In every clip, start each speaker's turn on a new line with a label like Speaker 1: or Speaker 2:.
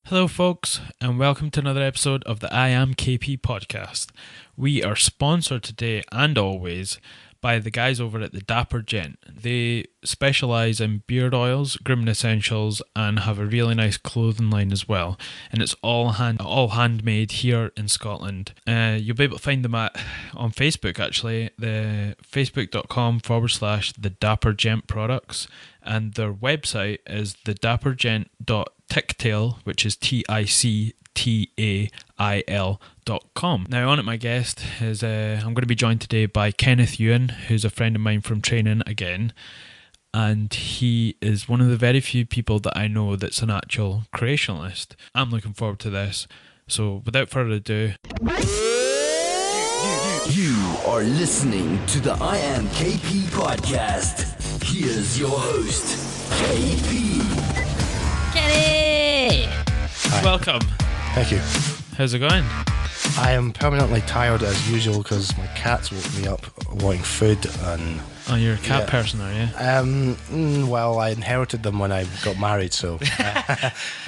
Speaker 1: Hello, folks, and welcome to another episode of the IAMKAYPEE Podcast. We are sponsored today and always by the guys over at the Dapper Gent. They specialise in beard oils, grooming essentials, and have a really nice clothing line as well. And it's all handmade here in Scotland. You'll be able to find them on Facebook, actually, the facebook.com/the Dapper Gent products. And their website is thedappergent.tictail, which is TICTAIL.com. Now, on it, my guest is I'm going to be joined today by Kenneth Ewen, who's a friend of mine from training again. And he is one of the very few people that I know that's an actual creationist. I'm looking forward to this. So, without further ado...
Speaker 2: You are listening to the IAMKAYPEE Podcast. Here's your host, KP.
Speaker 1: Kenny!
Speaker 3: Hi.
Speaker 1: Welcome.
Speaker 3: Thank you.
Speaker 1: How's it going?
Speaker 3: I am permanently tired as usual because my cats woke me up wanting food and...
Speaker 1: Oh, you're a cat person, are you?
Speaker 3: Well, I inherited them when I got married, so...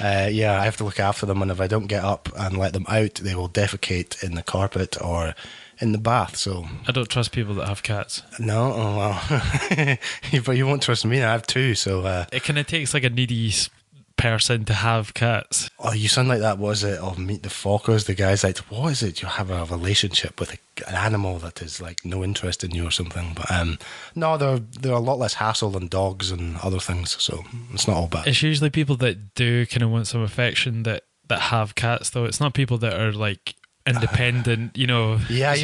Speaker 3: yeah, I have to look after them, and if I don't get up and let them out, they will defecate in the carpet or in the bath, so...
Speaker 1: I don't trust people that have cats.
Speaker 3: No? Oh, well. But you won't trust me, I have two, so...
Speaker 1: It kind of takes like a needy person to have cats.
Speaker 3: Oh, you sound like that, was it, of Meet the Fockers? The guy's like, what is it? You have a relationship with an animal that is like no interest in you or something. But no, they're a lot less hassle than dogs and other things, so it's not all bad.
Speaker 1: It's usually people that do kind of want some affection that have cats, though. It's not people that are like independent, you know.
Speaker 3: It's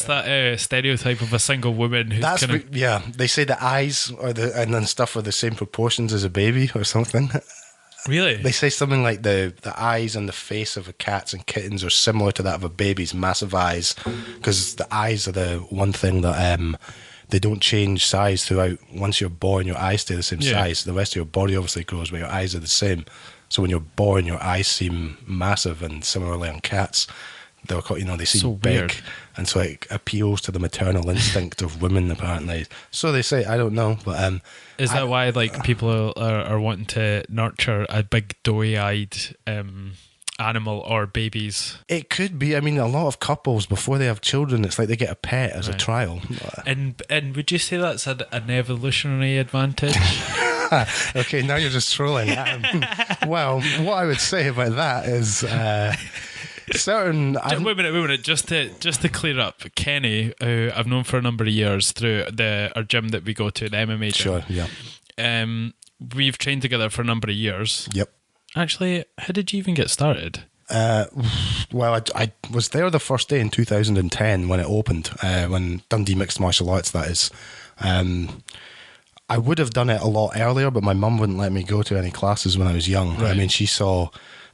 Speaker 1: that stereotype of a single woman who's
Speaker 3: they say the eyes and then stuff are the same proportions as a baby or something.
Speaker 1: Really?
Speaker 3: They say something like the eyes and the face of cats and kittens are similar to that of a baby's massive eyes, because the eyes are the one thing that they don't change size throughout. Once you're born, your eyes stay the same size. The rest of your body obviously grows, but your eyes are the same. So when you're born, your eyes seem massive, and similarly on cats, they seem
Speaker 1: so
Speaker 3: big,
Speaker 1: weird.
Speaker 3: and so it appeals to the maternal instinct of women, apparently. So they say. I don't know, but
Speaker 1: is that why like people are wanting to nurture a big doughy-eyed animal or babies?
Speaker 3: It could be. I mean, a lot of couples before they have children, it's like they get a pet as a trial.
Speaker 1: And would you say that's an evolutionary advantage?
Speaker 3: Okay, now you're just trolling. Well, what I would say about that is certain...
Speaker 1: Wait a minute. Just to clear up, Kenny, who I've known for a number of years through our gym that we go to, the MMA gym.
Speaker 3: Sure, yeah.
Speaker 1: We've trained together for a number of years.
Speaker 3: Yep.
Speaker 1: Actually, how did you even get started?
Speaker 3: Well, I was there the first day in 2010 when it opened, when Dundee Mixed Martial Arts, that is. I would have done it a lot earlier, but my mum wouldn't let me go to any classes when I was young.
Speaker 1: Right.
Speaker 3: I mean, she saw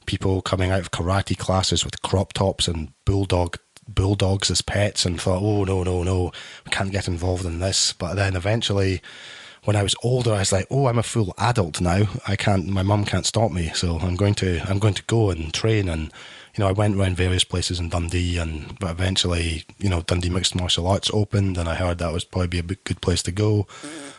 Speaker 3: people coming out of karate classes with crop tops and bulldogs as pets and thought, oh, no, we can't get involved in this. But then eventually, when I was older, I was like, oh, I'm a full adult now. My mum can't stop me, so I'm going to go and train. And I went around various places in Dundee, but eventually, Dundee Mixed Martial Arts opened, and I heard that would probably be a good place to go.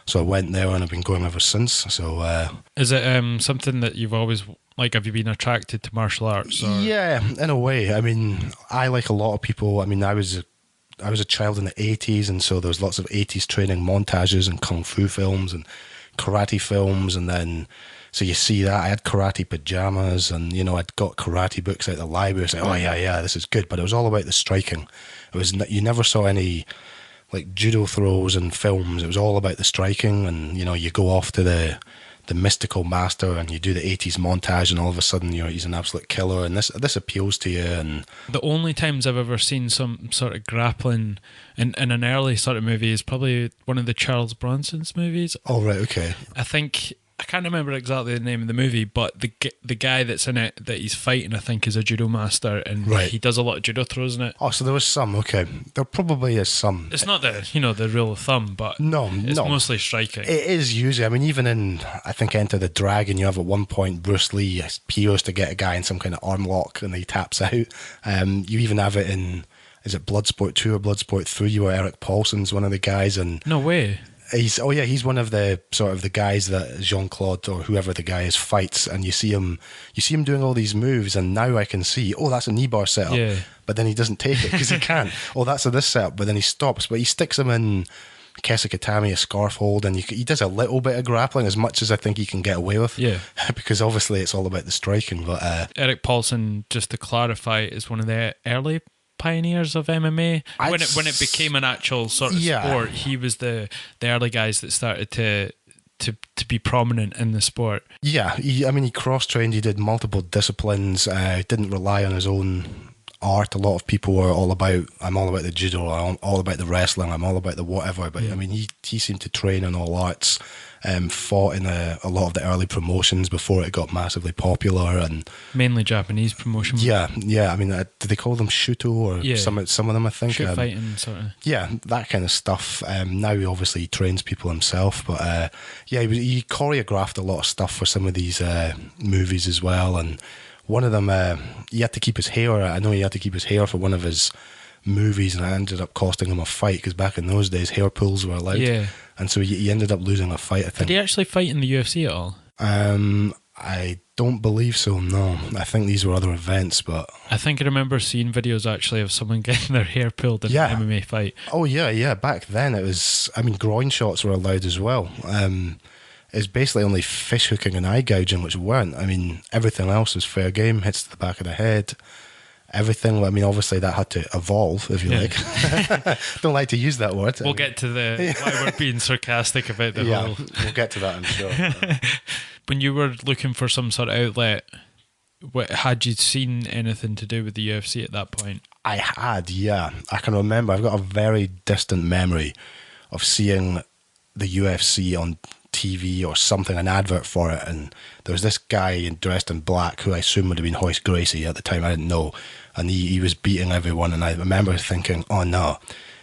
Speaker 3: So I went there, and I've been going ever since. So
Speaker 1: is it something that you've always like? Have you been attracted to martial arts? Or?
Speaker 3: Yeah, in a way. I mean, I like a lot of people. I mean, I was a child in the 80s, and so there was lots of 80s training montages and kung fu films and karate films, and then so you see that I had karate pajamas, and I'd got karate books out of the library. I was like, oh yeah, this is good, but it was all about the striking. It was you never saw any like judo throws and films. It was all about the striking, and you go off to the mystical master and you do the 80s montage, and all of a sudden he's an absolute killer, and this appeals to you. And
Speaker 1: the only times I've ever seen some sort of grappling in an early sort of movie is probably one of the Charles Bronson's movies.
Speaker 3: Oh right, okay.
Speaker 1: I can't remember exactly the name of the movie, but the guy that's in it that he's fighting, I think, is a judo master, and he does a lot of judo throws in it.
Speaker 3: Oh, so there was some. Okay, there probably is some.
Speaker 1: It's not the rule of thumb, but it's mostly striking.
Speaker 3: It is usually. I mean, even in I think Enter the Dragon, you have at one point Bruce Lee appears to get a guy in some kind of arm lock, and he taps out. You even have it in, is it Bloodsport 2 or Bloodsport 3, where Eric Paulson's one of the guys, and
Speaker 1: no way.
Speaker 3: He's one of the sort of the guys that Jean-Claude or whoever the guy is fights, and you see him doing all these moves, and now I can see, that's a knee bar setup.
Speaker 1: Yeah.
Speaker 3: But then he doesn't take it because he can't. That's a this setup, but then he stops. But he sticks him in Kesikatami, a scarf hold, and he does a little bit of grappling, as much as I think he can get away with.
Speaker 1: Yeah.
Speaker 3: Because obviously it's all about the striking. But
Speaker 1: Eric Paulson, just to clarify, is one of the early pioneers of MMA. When it became an actual sort of sport, he was the early guys that started to be prominent in the sport.
Speaker 3: Yeah, he cross-trained, he did multiple disciplines, didn't rely on his own art. A lot of people were I'm all about the judo, I'm all about the wrestling, I'm all about the whatever, but he seemed to train in all arts, fought in a lot of the early promotions before it got massively popular, and
Speaker 1: mainly Japanese promotion.
Speaker 3: Yeah. Did they call them shuto or some of them? I think
Speaker 1: shoot fighting sort of.
Speaker 3: Yeah, that kind of stuff. Now he obviously trains people himself, but he choreographed a lot of stuff for some of these movies as well. And one of them, he had to keep his hair. I know he had to keep his hair for one of his movies, and it ended up costing him a fight because back in those days hair pulls were allowed. Yeah. And so he ended up losing a fight, I think.
Speaker 1: Did he actually fight in the UFC at all?
Speaker 3: I don't believe so, no. I think these were other events, but...
Speaker 1: I think I remember seeing videos actually of someone getting their hair pulled in an MMA fight.
Speaker 3: Oh, yeah. Back then it was... groin shots were allowed as well. It's basically only fish hooking and eye gouging which weren't. Everything else was fair game, hits to the back of the head. Everything, obviously that had to evolve, if you like. Don't like to use that word.
Speaker 1: We'll get to why we're being sarcastic about the whole...
Speaker 3: we'll get to that, I'm sure.
Speaker 1: When you were looking for some sort of outlet, had you seen anything to do with the UFC at that point?
Speaker 3: I had, yeah. I can remember. I've got a very distant memory of seeing the UFC on TV or something, an advert for it, and there was this guy dressed in black who I assume would have been Hoist Gracie at the time. I didn't know, and he was beating everyone, and I remember thinking, oh no,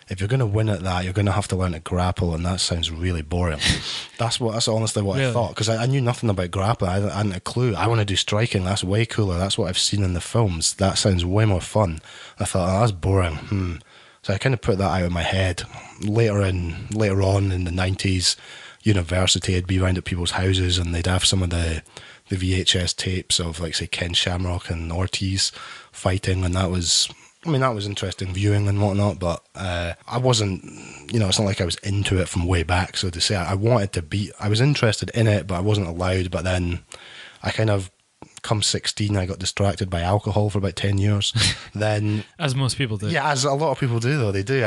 Speaker 3: if you're going to win at that, you're going to have to learn to grapple, and that sounds really boring. That's honestly what I thought, because I knew nothing about grappling. I hadn't a clue. I want to do striking. That's way cooler. That's what I've seen in the films. That sounds way more fun. I thought, that's boring. So I kind of put that out of my head. Later on in the 90s, university, I'd be around at people's houses, and they'd have some of the VHS tapes of, like, say, Ken Shamrock and Ortiz fighting, and that was interesting viewing and whatnot, but I wasn't, it's not like I was into it from way back, so to say. I was interested in it, but I wasn't allowed. But then I kind of, come 16, I got distracted by alcohol for about 10 years. Then,
Speaker 1: as most people do.
Speaker 3: Yeah, as a lot of people do, though. They do.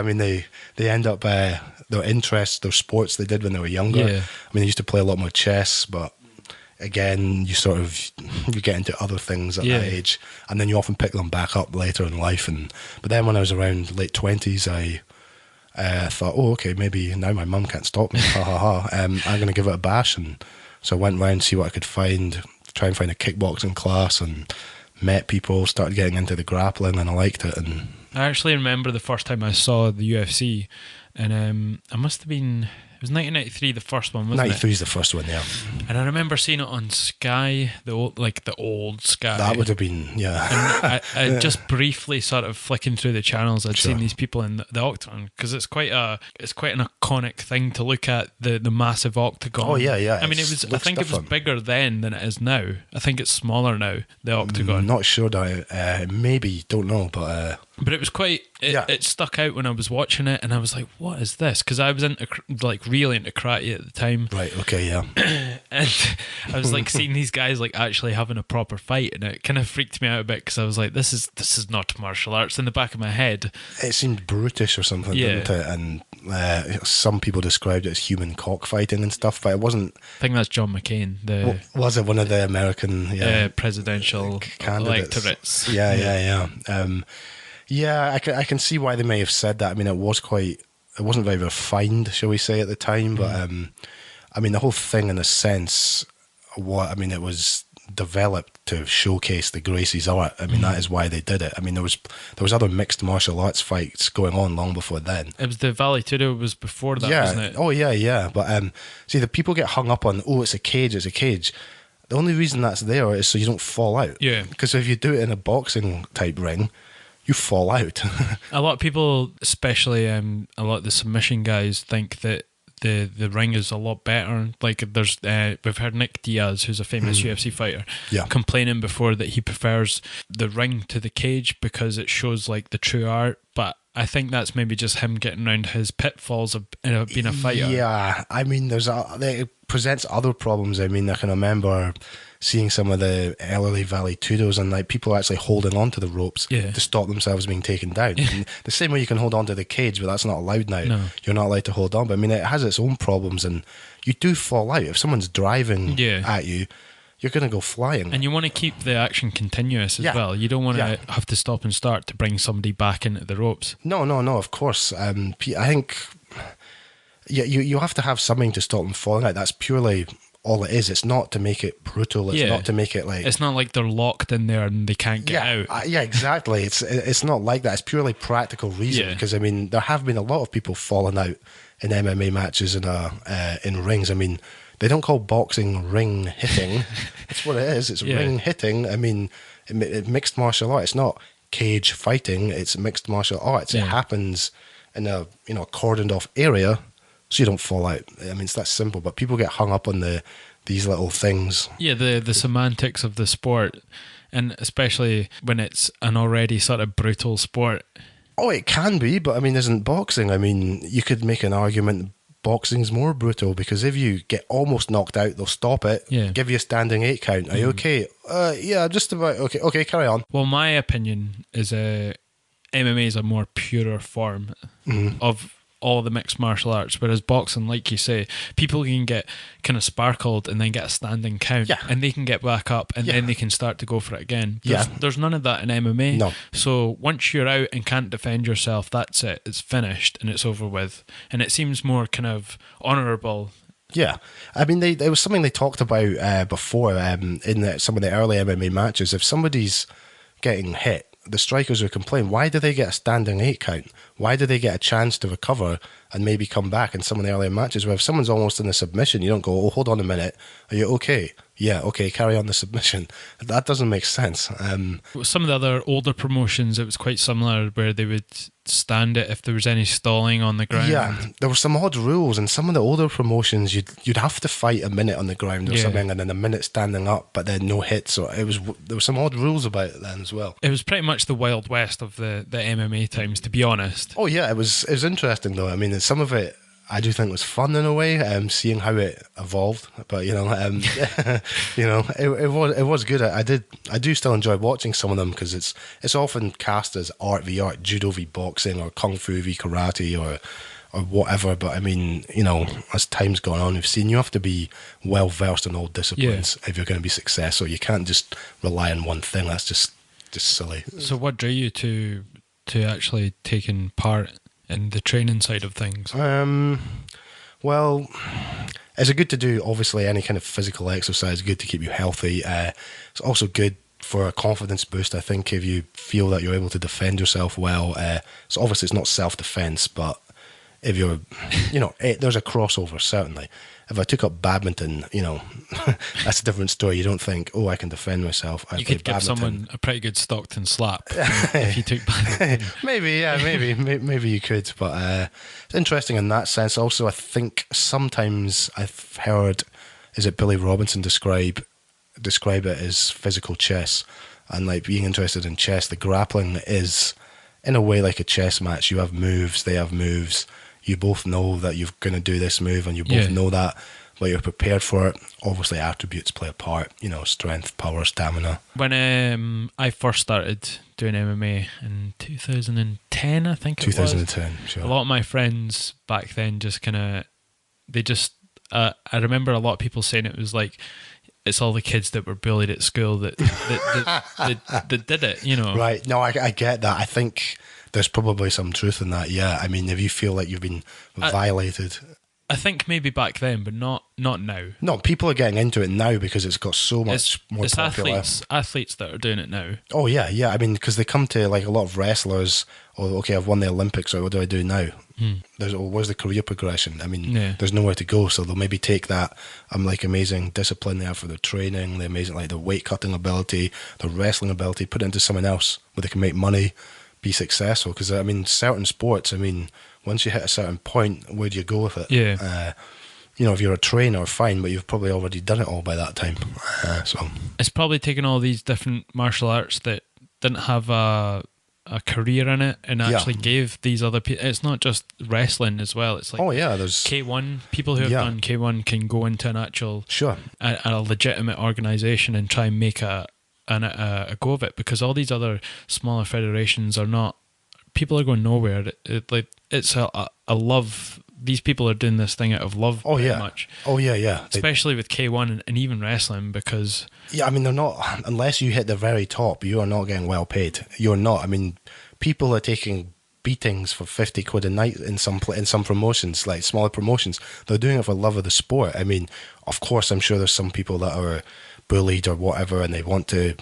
Speaker 3: They end up, their interests, their sports they did when they were younger. Yeah. They used to play a lot more chess, but again, you get into other things at that age, and then you often pick them back up later in life. But then when I was around late 20s, I thought, oh, okay, maybe now my mum can't stop me. I'm going to give it a bash. And so I went around to see what I could find, try and find a kickboxing class, and met people, started getting into the grappling, and I liked it. And
Speaker 1: I actually remember the first time I saw the UFC, and I must have been... It was 1993, the first one, wasn't it?
Speaker 3: 93 is the first one, yeah.
Speaker 1: And I remember seeing it on Sky, the old Sky.
Speaker 3: That would have been, yeah.
Speaker 1: And I just briefly sort of flicking through the channels, I'd seen these people in the octagon, because it's quite an iconic thing to look at, the massive octagon.
Speaker 3: Oh yeah.
Speaker 1: I think it was bigger then than it is now. I think it's smaller now, the octagon.
Speaker 3: Not sure, maybe, don't know, but
Speaker 1: it was quite. It stuck out when I was watching it, and I was like, "What is this?" Because I was really into karate at the time.
Speaker 3: Right. Okay. Yeah.
Speaker 1: And I was seeing these guys actually having a proper fight, and it kind of freaked me out a bit because I was like, "This is not martial arts." In the back of my head, it
Speaker 3: seemed brutish or something, didn't it? And some people described it as human cockfighting and stuff, but it wasn't.
Speaker 1: I think that's John McCain.
Speaker 3: Was it one of the American
Speaker 1: presidential
Speaker 3: candidates? Yeah. Yeah, I can see why they may have said that. It wasn't very refined, shall we say, at the time. But the whole thing, in a sense, it was developed to showcase the Gracie's art. That is why they did it. There was other mixed martial arts fights going on long before then.
Speaker 1: It was the Vale Tudo was before that, wasn't it?
Speaker 3: Oh yeah. But see, the people get hung up on, it's a cage. The only reason that's there is so you don't fall out.
Speaker 1: Yeah.
Speaker 3: Because if you do it in a boxing type ring, you fall out.
Speaker 1: A lot of people, especially a lot of the submission guys, think that the ring is a lot better. Like there's we've heard Nick Diaz, who's a famous UFC fighter, complaining before that he prefers the ring to the cage because it shows like the true art. But I think that's maybe just him getting around his pitfalls of being a fighter.
Speaker 3: Yeah, I mean, it presents other problems. I mean, I can remember seeing some of the elderly Valley Tudos and like people actually holding onto the ropes to stop themselves being taken down. The same way you can hold onto the cage, but that's not allowed now.
Speaker 1: No.
Speaker 3: You're not allowed to hold on. But I mean, it has its own problems, and you do fall out. If someone's driving at you, you're going to go flying.
Speaker 1: And you want to keep the action continuous as well. You don't want to have to stop and start to bring somebody back into the ropes.
Speaker 3: No, of course. I think you have to have something to stop them falling out. That's purely all it is. It's not to make it brutal. It's not to make it like...
Speaker 1: It's not like they're locked in there and they can't get out.
Speaker 3: Yeah, exactly. It's not like that. It's purely practical reason. Because, I mean, there have been a lot of people falling out in MMA matches and in rings. I mean... They don't call boxing ring hitting. That's what it is. It's ring hitting. I mean, mixed martial art. It's not cage fighting. It's mixed martial arts. It happens in a cordoned off area, so you don't fall out. I mean, it's that simple. But people get hung up on these little things.
Speaker 1: Yeah, the semantics of the sport, and especially when it's an already sort of brutal sport.
Speaker 3: Oh, it can be, but I mean, isn't boxing? I mean, you could make an argument. Boxing's more brutal because if you get almost knocked out, they'll stop it, give you a standing 8 count. Are you okay? Yeah, just about okay. Okay, carry on.
Speaker 1: Well, my opinion is MMA is a more purer form of all the mixed martial arts, whereas boxing, like you say, people can get kind of sparkled and then get a standing count, and they can get back up and then they can start to go for it again. There's none of that in MMA.
Speaker 3: No.
Speaker 1: So once you're out and can't defend yourself, that's it. It's finished and it's over with. And it seems more kind of honourable.
Speaker 3: Yeah, I mean, there was something they talked about before in some of the early MMA matches. If somebody's getting hit, the strikers would complain, why do they get a standing 8 count? Why do they get a chance to recover and maybe come back in some of the earlier matches where if someone's almost in a submission, you don't go, oh, hold on a minute, are you okay? Yeah, okay, carry on the submission. That doesn't make sense.
Speaker 1: Some of the other older promotions, it was quite similar where they would stand it if there was any stalling on the ground.
Speaker 3: Yeah, there were some odd rules, and some of the older promotions, you'd have to fight a minute on the ground or something, and then a minute standing up, but then no hits. Or there were some odd rules about it then as well.
Speaker 1: It was pretty much the Wild West of the MMA times, to be honest.
Speaker 3: Oh yeah, it was interesting though. I mean, some of it I do think was fun in a way, seeing how it evolved. But it was good. I do still enjoy watching some of them because it's often cast as art v art, judo v boxing, or kung fu v karate, or whatever. But I mean, as time's gone on, we've seen you have to be well versed in all disciplines if you're going to be successful. You can't just rely on one thing. That's just silly.
Speaker 1: So, what drew you to actually taking part in the training side of things?
Speaker 3: Well, it's good to do, obviously, any kind of physical exercise, good to keep you healthy. It's also good for a confidence boost, I think, if you feel that you're able to defend yourself well. So obviously it's not self-defense, but if you're, there's a crossover, certainly. If I took up badminton, that's a different story. You don't think, oh, I can defend myself.
Speaker 1: You could give someone a pretty good Stockton slap if you took badminton.
Speaker 3: Maybe you could. But it's interesting in that sense. Also, I think sometimes I've heard, is it Billy Robinson describe it as physical chess, and like being interested in chess, the grappling is in a way like a chess match. You have moves, they have moves. You both know that you're going to do this move, and you both know that, but you're prepared for it. Obviously, attributes play a part, strength, power, stamina.
Speaker 1: When I first started doing MMA in 2010, I think it was.
Speaker 3: 2010, sure.
Speaker 1: A lot of my friends back then just kind of, I remember a lot of people saying it was like, it's all the kids that were bullied at school that did it,
Speaker 3: Right. No, I get that. I think there's probably some truth in that, yeah. I mean, if you feel like you've been violated...
Speaker 1: I think maybe back then, but not now.
Speaker 3: No, people are getting into it now because it's got so much more popular.
Speaker 1: It's athletes that are doing it now.
Speaker 3: Oh, yeah. I mean, because they come to like a lot of wrestlers, okay, I've won the Olympics, so what do I do now? Where's the career progression? I mean, there's nowhere to go, so they'll maybe take that amazing discipline they have for their training, the amazing the weight cutting ability, the wrestling ability, put it into someone else where they can make money, be successful. Because I mean, certain sports, Once you hit a certain point, where do you go with it?
Speaker 1: Yeah.
Speaker 3: If you're a trainer, fine, but you've probably already done it all by that time. So
Speaker 1: It's probably taken all these different martial arts that didn't have a career in it and actually gave these other people. It's not just wrestling as well. It's like
Speaker 3: there's
Speaker 1: K1 people who have done K1 can go into an actual a legitimate organization and try and make a go of it, because all these other smaller federations are not. People are going nowhere. It's a love. These people are doing this thing out of love.
Speaker 3: Much.
Speaker 1: Especially with K1 and even wrestling, because
Speaker 3: they're not, unless you hit the very top, you are not getting well paid. You're not. I mean, people are taking beatings for 50 quid a night in some promotions, like smaller promotions. They're doing it for love of the sport. I mean, of course, I'm sure there's some people that are bullied or whatever, and they want to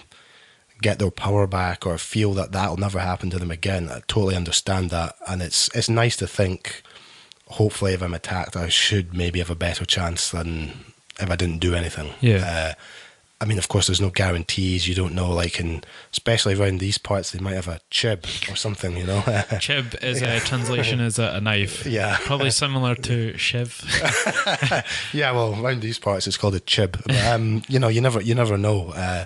Speaker 3: get their power back or feel that that'll never happen to them again. I totally understand that, and it's nice to think, hopefully, if I'm attacked, I should maybe have a better chance than if I didn't do anything. I mean, of course, there's no guarantees. You don't know, especially around these parts, they might have a chib or something,
Speaker 1: Chib is a translation is a knife.
Speaker 3: Yeah.
Speaker 1: Probably similar to shiv.
Speaker 3: Yeah, well, around these parts, it's called a chib. But, you never know.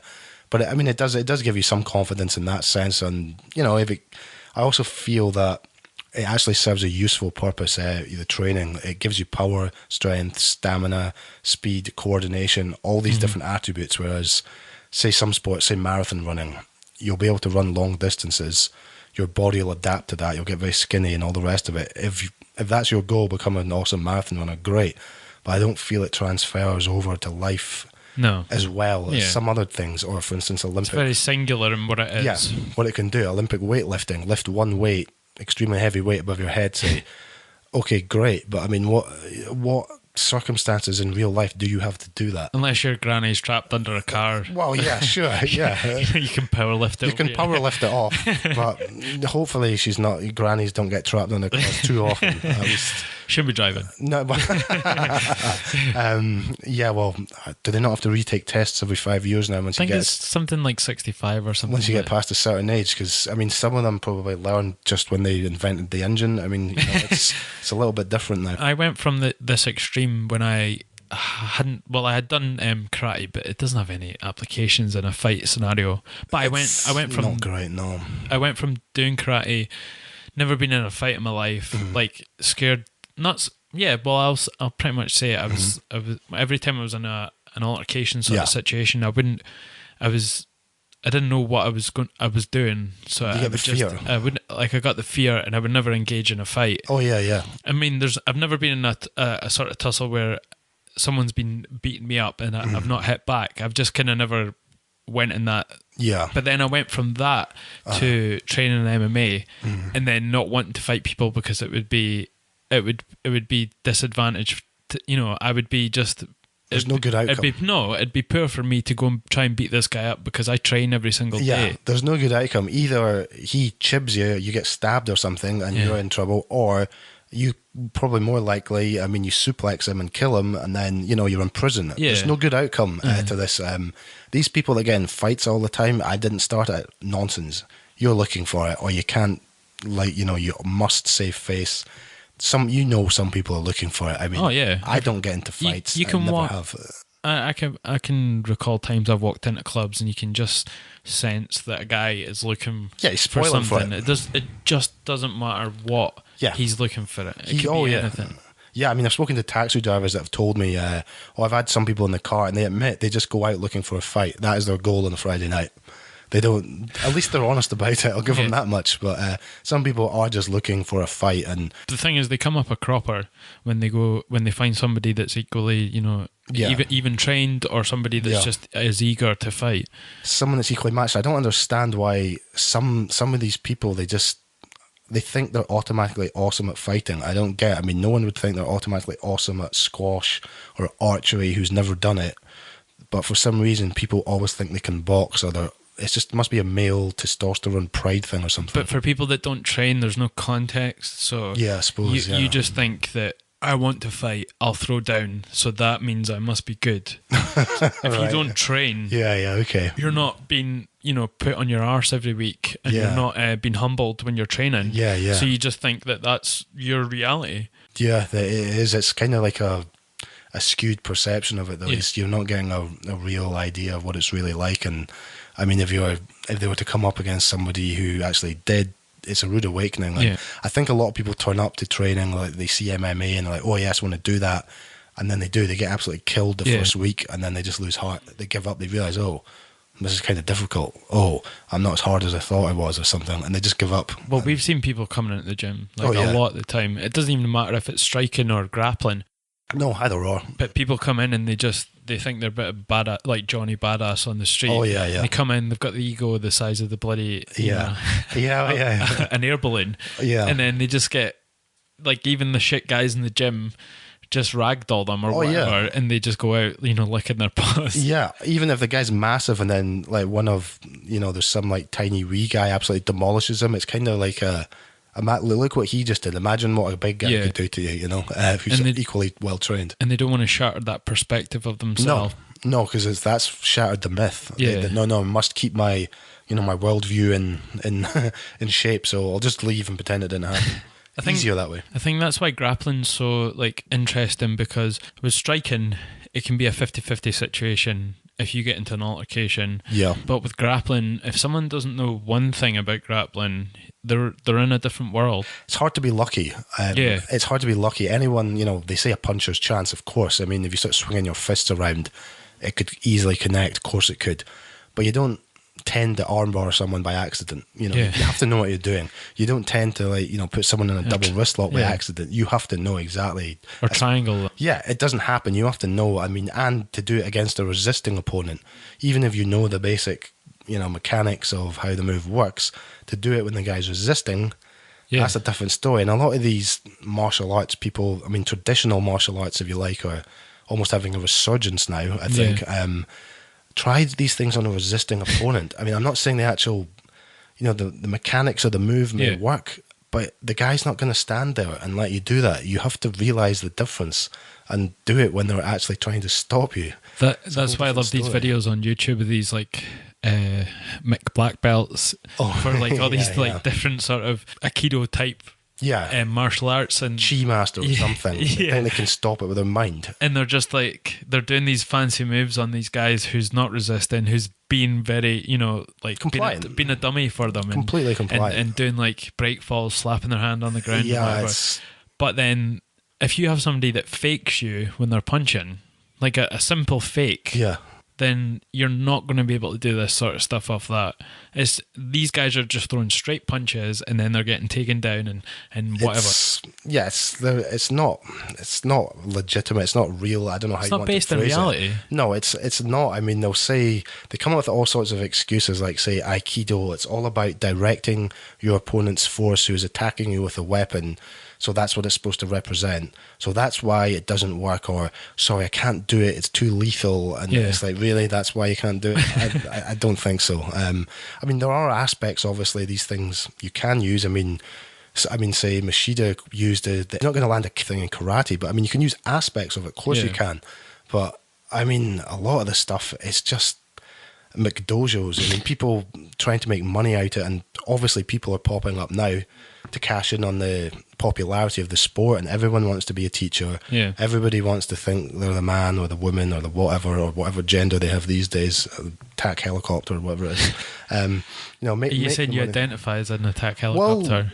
Speaker 3: But I mean, it does give you some confidence in that sense. And, I also feel that it actually serves a useful purpose, the training. It gives you power, strength, stamina, speed, coordination, all these different attributes. Whereas, say some sports, say marathon running, you'll be able to run long distances. Your body will adapt to that. You'll get very skinny and all the rest of it. If that's your goal, become an awesome marathon runner, great. But I don't feel it transfers over to life as well as some other things. Or, for instance, Olympic.
Speaker 1: It's very singular in what it is.
Speaker 3: Yeah, what it can do. Olympic weightlifting, lift one weight, extremely heavy weight above your head, say, okay, great, but I mean, what circumstances in real life do you have to do that?
Speaker 1: Unless your granny's trapped under a car.
Speaker 3: Well, yeah, sure, yeah.
Speaker 1: You can power lift it.
Speaker 3: You can power lift it off, but hopefully she's not. Grannies don't get trapped under cars too often. At least
Speaker 1: shouldn't be driving.
Speaker 3: No, but well, do they not have to retake tests every 5 years now? Once
Speaker 1: I think it's something like 65 or something.
Speaker 3: Once you get past a certain age, because I mean, some of them probably learned just when they invented the engine. I mean, it's a little bit different now.
Speaker 1: I went from this extreme when I had done karate, but it doesn't have any applications in a fight scenario. But I went from
Speaker 3: not great. No,
Speaker 1: I went from doing karate, never been in a fight in my life, scared. I'll pretty much say it. I was every time I was in an altercation sort of situation, I didn't know what I was doing, so I got the fear, and I would never engage in a fight.
Speaker 3: Oh yeah.
Speaker 1: I mean, I've never been in a sort of tussle where someone's been beating me up and I've not hit back. I've just kind of never went in that.
Speaker 3: Yeah.
Speaker 1: But then I went from that to training in MMA, and then not wanting to fight people because it would be disadvantaged. I would be just.
Speaker 3: There's no good outcome.
Speaker 1: It'd be poor for me to go and try and beat this guy up because I train every single day.
Speaker 3: Yeah, there's no good outcome. Either he chibs you, you get stabbed or something, and you're in trouble, or you probably more likely, I mean, you suplex him and kill him, and then, you're in prison. Yeah. There's no good outcome to this. These people, again, fights all the time. I didn't start it. Nonsense. You're looking for it, or you can't, you must save face. Some people are looking for it. I mean, I don't get into fights.
Speaker 1: You can
Speaker 3: never have.
Speaker 1: I can recall times I've walked into clubs and you can just sense that a guy is looking for something. It just doesn't matter what he's looking for. It could be anything.
Speaker 3: Yeah, I mean, I've spoken to taxi drivers that have told me, I've had some people in the car and they admit they just go out looking for a fight. That is their goal on a Friday night. They don't. At least they're honest about it. I'll give them that much. But some people are just looking for a fight, and
Speaker 1: the thing is, they come up a cropper when they find somebody that's equally, even trained, or somebody that's just as eager to fight.
Speaker 3: Someone that's equally matched. I don't understand why some of these people they think they're automatically awesome at fighting. I don't get it. I mean, no one would think they're automatically awesome at squash or archery who's never done it. But for some reason, people always think they can box, or it must be a male testosterone pride thing or something.
Speaker 1: But for people that don't train, there's no context. So
Speaker 3: yeah, I suppose
Speaker 1: you just think that I want to fight, I'll throw down, so that means I must be good. If you don't train,
Speaker 3: okay,
Speaker 1: you're not being, put on your arse every week, and you're not being humbled when you're training. So you just think that that's your reality. Yeah,
Speaker 3: it is. It's kind of like a skewed perception of it, though. You're not getting a real idea of what it's really like. And I mean, if they were to come up against somebody who actually did, it's a rude awakening. And I think a lot of people turn up to training, like they see MMA and they're like, oh yes, I want to do that. And then they get absolutely killed the first week, and then they just lose heart. They give up. They realize, oh, this is kind of difficult. Oh, I'm not as hard as I thought I was, or something, and they just give up.
Speaker 1: Well, we've seen people coming into the gym a lot of the time. It doesn't even matter if it's striking or grappling.
Speaker 3: No, either or.
Speaker 1: But people come in and they think they're a bit of badass, like Johnny Badass on the street.
Speaker 3: Oh yeah.
Speaker 1: They come in, they've got the ego the size of the bloody an air balloon.
Speaker 3: Yeah.
Speaker 1: And then they just get, like, even the shit guys in the gym just ragdoll them or whatever, and they just go out, licking their paws.
Speaker 3: Yeah, even if the guy's massive and then like one of, there's some like tiny wee guy absolutely demolishes him, it's kind of like look what he just did. Imagine what a big guy could do to you, who's equally well trained.
Speaker 1: And they don't want to shatter that perspective of themselves.
Speaker 3: No, because that's shattered the myth.
Speaker 1: Yeah.
Speaker 3: No, I must keep my, my worldview in shape. So I'll just leave and pretend it didn't happen. Easier that way.
Speaker 1: I think that's why grappling's so interesting, because with striking, it can be a 50-50 situation if you get into an altercation.
Speaker 3: Yeah.
Speaker 1: But with grappling, if someone doesn't know one thing about grappling, they're in a different world.
Speaker 3: It's hard to be lucky. It's hard to be lucky. Anyone, they say a puncher's chance, of course. I mean, if you start swinging your fists around, it could easily connect. Of course it could. But you don't tend to armbar someone by accident. You have to know what you're doing. You don't tend to put someone in a double wrist lock by accident. You have to know exactly.
Speaker 1: Or triangle.
Speaker 3: Yeah, it doesn't happen. You have to know. I mean, and to do it against a resisting opponent, even if you know the basic, mechanics of how the move works, to do it when the guy's resisting, that's a different story. And a lot of these martial arts people, I mean, traditional martial arts, if you like, are almost having a resurgence now, I think. Tried these things on a resisting opponent. I mean, I'm not saying the actual, the mechanics of the move may work, but the guy's not going to stand there and let you do that. You have to realize the difference and do it when they're actually trying to stop you.
Speaker 1: That's why I love these videos on YouTube of these Mick black belts for all these different sort of Aikido type martial arts and
Speaker 3: chi master or something. They think they can stop it with their mind,
Speaker 1: and they're just they're doing these fancy moves on these guys who's not resisting, who's being very
Speaker 3: compliant,
Speaker 1: being a dummy for them,
Speaker 3: completely compliant,
Speaker 1: and doing break falls, slapping their hand on the ground. But then if you have somebody that fakes you when they're punching, like a simple fake, then you're not going to be able to do this sort of stuff off that. These guys are just throwing straight punches and then they're getting taken down and whatever.
Speaker 3: It's not legitimate. It's not real. I don't know how you want to phrase it.
Speaker 1: It's not based in reality.
Speaker 3: No, it's not. I mean, they come up with all sorts of excuses, like say Aikido. It's all about directing your opponent's force who's attacking you with a weapon. So that's what it's supposed to represent. So that's why it doesn't work. Or, sorry, I can't do it. It's too lethal. And it's like, really? That's why you can't do it? I don't think so. I mean, there are aspects, obviously, these things you can use. I mean, say Machida used they're not going to land a thing in karate, but I mean, you can use aspects of it. Of course you can. But I mean, a lot of the stuff, it's just McDojos. I mean, people trying to make money out of it, and obviously people are popping up now to cash in on the popularity of the sport, and everyone wants to be a teacher. Everybody wants to think they're the man or the woman or the whatever gender they have these days, attack helicopter or whatever it is.
Speaker 1: You said you identify as an attack helicopter.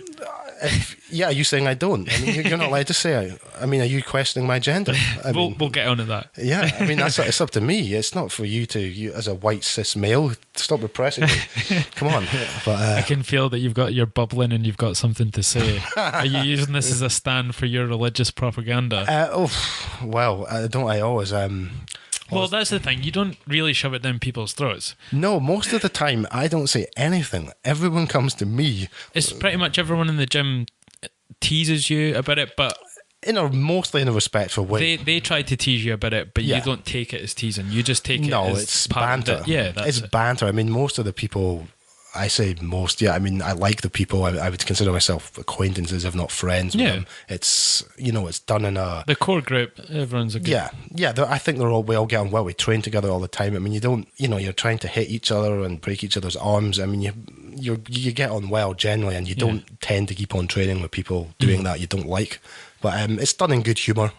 Speaker 3: Are you saying I don't? I mean, you're not allowed to say. I mean, are you questioning my gender?
Speaker 1: We'll get on to that.
Speaker 3: Yeah, I mean, it's up to me. It's not for you as a white cis male. Stop repressing me. Come on. But,
Speaker 1: I can feel that you're bubbling and you've got something to say. Are you using this as a stand for your religious propaganda?
Speaker 3: Don't I always?
Speaker 1: Well, that's the thing. You don't really shove it down people's throats.
Speaker 3: No, most of the time I don't say anything. Everyone comes to me.
Speaker 1: It's pretty much everyone in the gym teases you about it, but
Speaker 3: mostly in a respectful way.
Speaker 1: They try to tease you about it, but you don't take it as teasing. You just take it as
Speaker 3: it's banter.
Speaker 1: It's
Speaker 3: banter. I mean, most of the people I say most, yeah. I mean, I like the people. I would consider myself acquaintances, if not friends with them. It's, it's done in
Speaker 1: the core group, everyone's a good...
Speaker 3: Yeah. I think we all get on well. We train together all the time. I mean, you don't, you're trying to hit each other and break each other's arms. I mean, you get on well generally, and you don't tend to keep on training with people doing that you don't like. But it's done in good humour.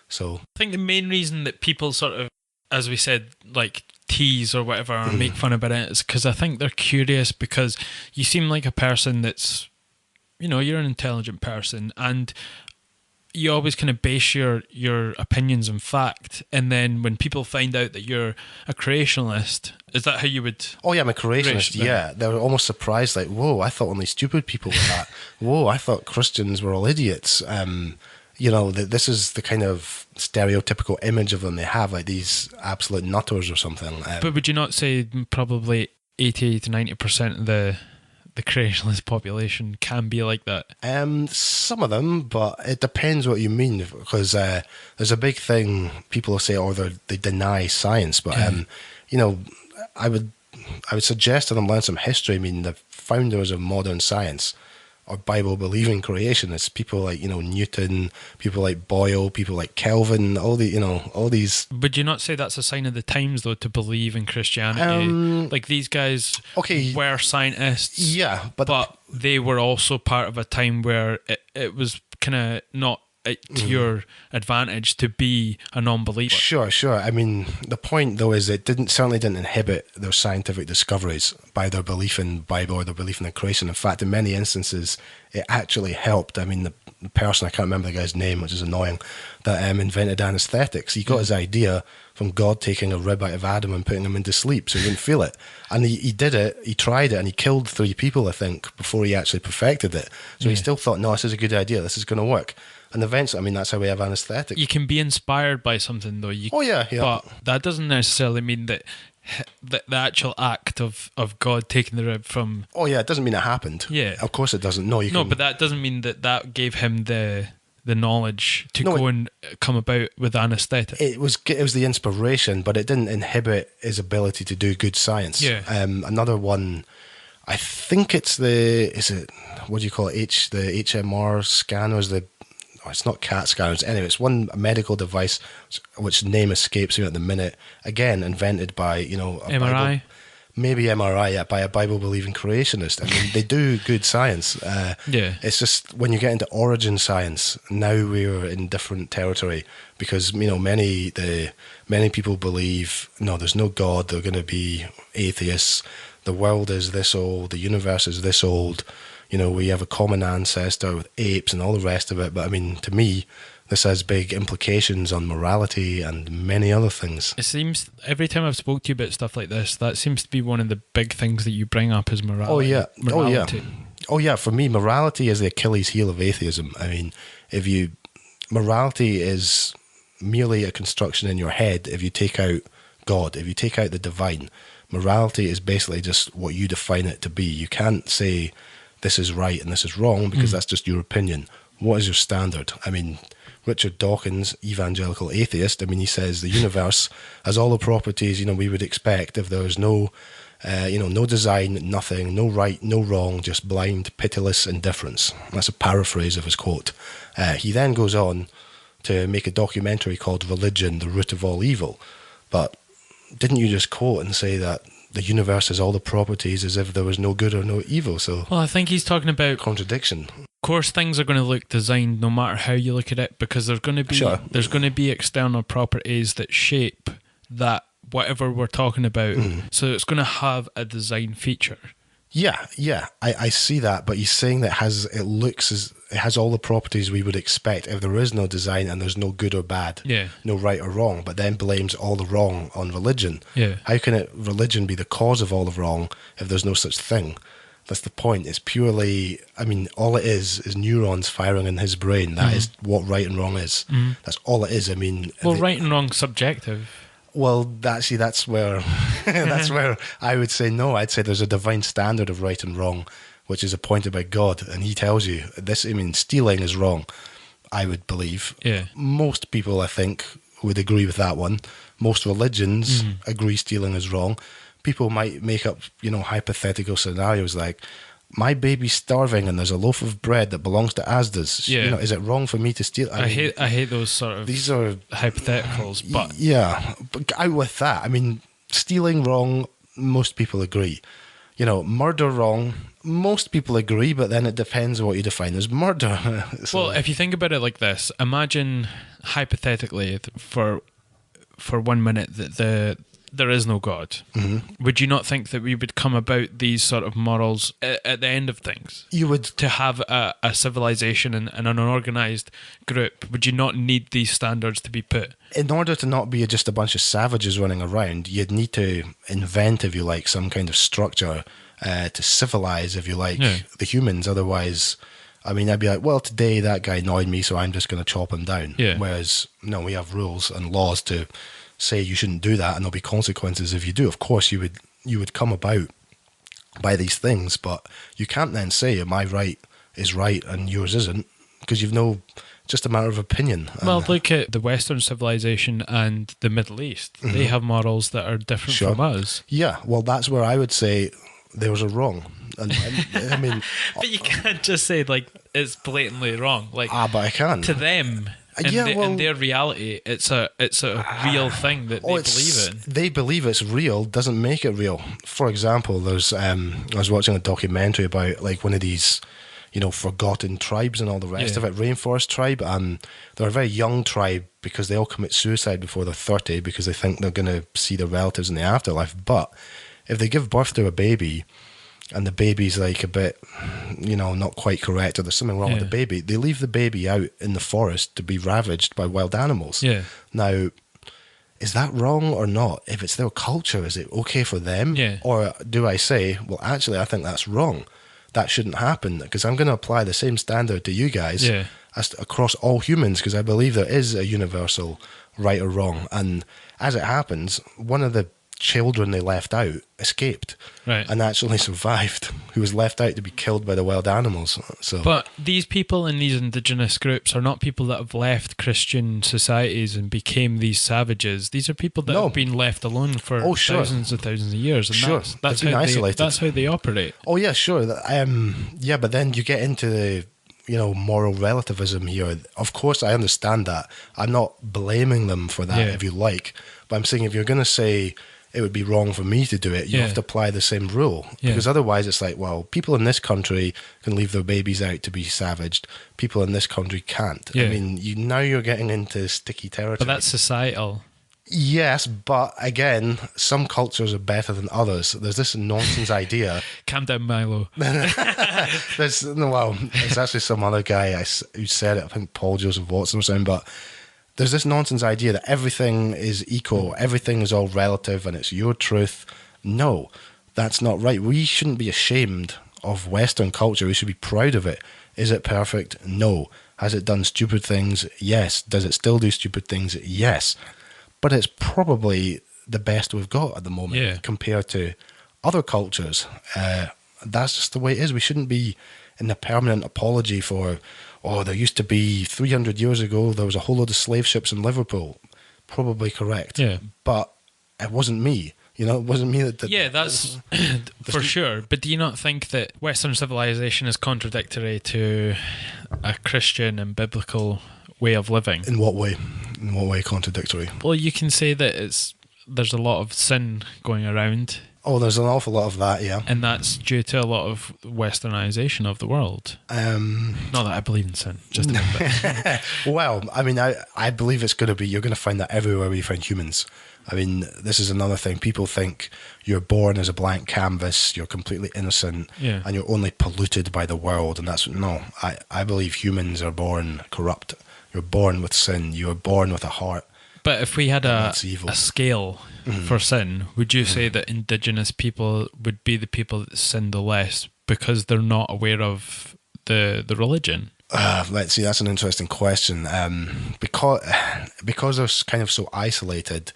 Speaker 3: So
Speaker 1: I think the main reason that people sort of, as we said, like tease or whatever or make fun about it is because I think they're curious, because you seem like a person that's, you're an intelligent person, and you always kind of base your opinions on fact. And then when people find out that you're a creationist, is that how you would...
Speaker 3: Oh yeah, I'm a creationist, yeah. They were almost surprised, like, whoa, I thought only stupid people were that. Whoa, I thought Christians were all idiots. This is the kind of stereotypical image of them they have, like these absolute nutters or something.
Speaker 1: But would you not say probably 80 to 90% of the creationist population can be like that?
Speaker 3: Some of them, but it depends what you mean, because there's a big thing people say, they deny science, but I would suggest to them learn some history. I mean, the founders of modern science are Bible-believing creationists. People like Newton, people like Boyle, people like Kelvin, all these.
Speaker 1: Would you not say that's a sign of the times, though, to believe in Christianity? Like these guys were scientists,
Speaker 3: yeah,
Speaker 1: but they were also part of a time where it was kind of not to your advantage to be a non-believer.
Speaker 3: Sure. I mean, the point though is it certainly didn't inhibit their scientific discoveries by their belief in Bible or their belief in the creation. In fact, in many instances, it actually helped. I mean, the person, I can't remember the guy's name, which is annoying, that invented anesthetics. He got his idea from God taking a rib out of Adam and putting him into sleep so he wouldn't feel it. And he did it, he tried it, and he killed 3 people, I think, before he actually perfected it. So he still thought, no, this is a good idea, this is going to work. And eventually, I mean, that's how we have anesthetics.
Speaker 1: You can be inspired by something, though.
Speaker 3: Yeah.
Speaker 1: But that doesn't necessarily mean that the actual act of God taking the rib from...
Speaker 3: Oh, yeah, it doesn't mean it happened.
Speaker 1: Yeah.
Speaker 3: Of course it doesn't. No,
Speaker 1: but that doesn't mean that gave him the knowledge to go and come about with anesthetic.
Speaker 3: It was the inspiration, but it didn't inhibit his ability to do good science.
Speaker 1: Yeah.
Speaker 3: Another one, I think it's what do you call it? The HMR scanners, it's not CAT scanners. Anyway, it's one medical device which name escapes me at the minute. Again, invented by
Speaker 1: MRI.
Speaker 3: Maybe MRI, yeah, by a Bible-believing creationist. I mean, they do good science. It's just when you get into origin science, now we're in different territory, because many people believe there's no God. They're going to be atheists. The world is this old. The universe is this old. We have a common ancestor with apes and all the rest of it. But I mean, to me, this has big implications on morality and many other things.
Speaker 1: It seems every time I've spoke to you about stuff like this, that seems to be one of the big things that you bring up is morality.
Speaker 3: Oh yeah. For me, morality is the Achilles heel of atheism. I mean, morality is merely a construction in your head. If you take out God, if you take out the divine, morality is basically just what you define it to be. You can't say this is right and this is wrong, because that's just your opinion. What is your standard? I mean, Richard Dawkins, evangelical atheist, I mean, he says the universe has all the properties, we would expect if there was no design, nothing, no right, no wrong, just blind, pitiless indifference. That's a paraphrase of his quote. He then goes on to make a documentary called Religion, the Root of All Evil. But didn't you just quote and say that the universe has all the properties as if there was no good or no evil? So,
Speaker 1: well, I think he's talking about
Speaker 3: contradiction.
Speaker 1: Of course, things are going to look designed no matter how you look at it, because there's going to be external properties that shape that whatever we're talking about. So it's going to have a design feature.
Speaker 3: Yeah, I see that, but he's saying that it has all the properties we would expect if there is no design and there's no good or bad, no right or wrong, but then blames all the wrong on religion.
Speaker 1: Yeah.
Speaker 3: How can religion be the cause of all the wrong if there's no such thing? That's the point. It's purely, I mean, all it is neurons firing in his brain. That is what right and wrong is. That's all it is. I mean...
Speaker 1: Well, right and wrong's subjective.
Speaker 3: Well, that's where I would say no. I'd say there's a divine standard of right and wrong, which is appointed by God, and he tells you this. I mean, stealing is wrong, I would believe.
Speaker 1: Yeah.
Speaker 3: Most people, I think, would agree with that one. Most religions agree stealing is wrong, people might make up, hypothetical scenarios like, my baby's starving and there's a loaf of bread that belongs to Asda's.
Speaker 1: Yeah.
Speaker 3: Is it wrong for me to steal?
Speaker 1: I hate those sort of
Speaker 3: these are
Speaker 1: hypotheticals, but
Speaker 3: yeah, but out with that. I mean, stealing wrong, most people agree. Murder wrong, most people agree, but then it depends on what you define as murder.
Speaker 1: Well, if you think about it like this, imagine hypothetically for 1 minute that there is no God. Mm-hmm. Would you not think that we would come about these sort of morals at the end of things?
Speaker 3: You would.
Speaker 1: To have a civilization and an unorganized group, would you not need these standards to be put?
Speaker 3: In order to not be just a bunch of savages running around, you'd need to invent, if you like, some kind of structure to civilize, if you like, the humans. Otherwise, I mean, I'd be like, well, today that guy annoyed me, so I'm just going to chop him down.
Speaker 1: Yeah.
Speaker 3: Whereas, no, we have rules and laws to say you shouldn't do that, and there'll be consequences if you do. Of course, you would come about by these things, but you can't then say my right is right and yours isn't, because just a matter of opinion.
Speaker 1: Well, look at the Western civilization and the Middle East. Mm-hmm. They have morals that are different from us.
Speaker 3: Yeah, well, that's where I would say theirs are wrong. And I mean,
Speaker 1: but you can't just say like it's blatantly wrong. Like,
Speaker 3: but I can.
Speaker 1: To them. In their reality, it's a real thing that they believe in.
Speaker 3: They believe it's real doesn't make it real. For example, there's I was watching a documentary about like one of these, forgotten tribes and all the rest of it, rainforest tribe, and they're a very young tribe because they all commit suicide before they're 30 because they think they're going to see their relatives in the afterlife. But if they give birth to a baby, and the baby's like a bit, not quite correct, or there's something wrong with the baby, they leave the baby out in the forest to be ravaged by wild animals.
Speaker 1: Yeah.
Speaker 3: Now, is that wrong or not? If it's their culture, is it okay for them?
Speaker 1: Yeah.
Speaker 3: Or do I say, well, actually, I think that's wrong. That shouldn't happen, because I'm going to apply the same standard to you guys as across all humans, because I believe there is a universal right or wrong. And as it happens, one of the children they left out escaped and actually survived, who was left out to be killed by the wild animals.
Speaker 1: But these people in these indigenous groups are not people that have left Christian societies and became these savages. These are people that have been left alone for thousands and thousands of years, and that's how isolated. That's how they operate.
Speaker 3: Oh yeah, sure. But then you get into the moral relativism here. Of course, I understand that. I'm not blaming them for that, if you like, but I'm saying if you're going to say it would be wrong for me to do it, you have to apply the same rule. Because otherwise it's like, well, people in this country can leave their babies out to be savaged. People in this country can't. I mean, you're getting into sticky territory.
Speaker 1: But that's societal.
Speaker 3: Yes, but again, some cultures are better than others. There's this nonsense idea.
Speaker 1: Calm down, Milo.
Speaker 3: There's actually some other guy who said it, I think Paul Joseph Watson or something, but there's this nonsense idea that everything is equal, everything is all relative, and it's your truth. No, that's not right. We shouldn't be ashamed of Western culture. We should be proud of it. Is it perfect? No. Has it done stupid things? Yes. Does it still do stupid things? Yes. But it's probably the best we've got at the moment compared to other cultures. That's just the way it is. We shouldn't be in a permanent apology for, there used to be 300 years ago, there was a whole load of slave ships in Liverpool. Probably correct. Yeah. But it wasn't me. It wasn't me that did.
Speaker 1: Yeah, that's for sure. But do you not think that Western civilization is contradictory to a Christian and biblical way of living?
Speaker 3: In what way? In what way contradictory?
Speaker 1: Well, you can say that there's a lot of sin going around.
Speaker 3: Oh, there's an awful lot of that, yeah.
Speaker 1: And that's due to a lot of westernization of the world. Not that I believe in sin, just a little bit.
Speaker 3: Well, I mean, I believe it's going to be, you're going to find that everywhere we find humans. I mean, this is another thing. People think you're born as a blank canvas, you're completely innocent, and you're only polluted by the world. And no, I believe humans are born corrupt. You're born with sin. You are born with a heart.
Speaker 1: But if we had a scale for sin, would you say that indigenous people would be the people that sin the less because they're not aware of the religion?
Speaker 3: Let's see, that's an interesting question. Because they're kind of so isolated,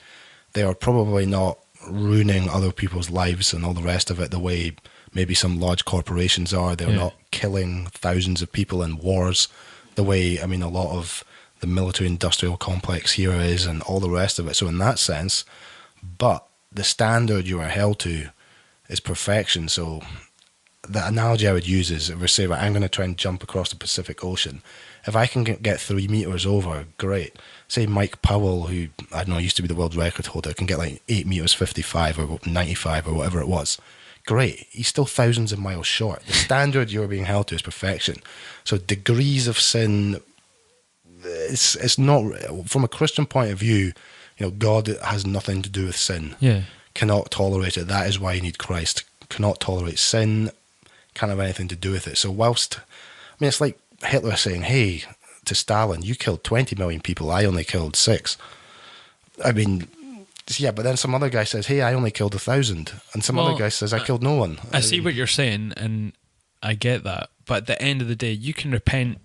Speaker 3: they are probably not ruining other people's lives and all the rest of it the way maybe some large corporations are. They're not killing thousands of people in wars the way, a lot of the military-industrial complex here is and all the rest of it. So in that sense, but the standard you are held to is perfection. So the analogy I would use is, if we say, right, I'm going to try and jump across the Pacific Ocean. If I can get 3 meters over, great. Say Mike Powell, who, I don't know, used to be the world record holder, can get like 8 meters 55 or 95 or whatever it was. Great. He's still thousands of miles short. The standard you're being held to is perfection. So degrees of sin, it's not, from a Christian point of view, God has nothing to do with sin.
Speaker 1: Yeah.
Speaker 3: Cannot tolerate it. That is why you need Christ. Cannot tolerate sin. Can't have anything to do with it. So whilst, it's like Hitler saying, hey, to Stalin, you killed 20 million people, I only killed 6. Yeah, but then some other guy says, hey, I only killed 1,000. And some other guy says, I killed no one.
Speaker 1: I see what you're saying, and I get that. But at the end of the day, you can repent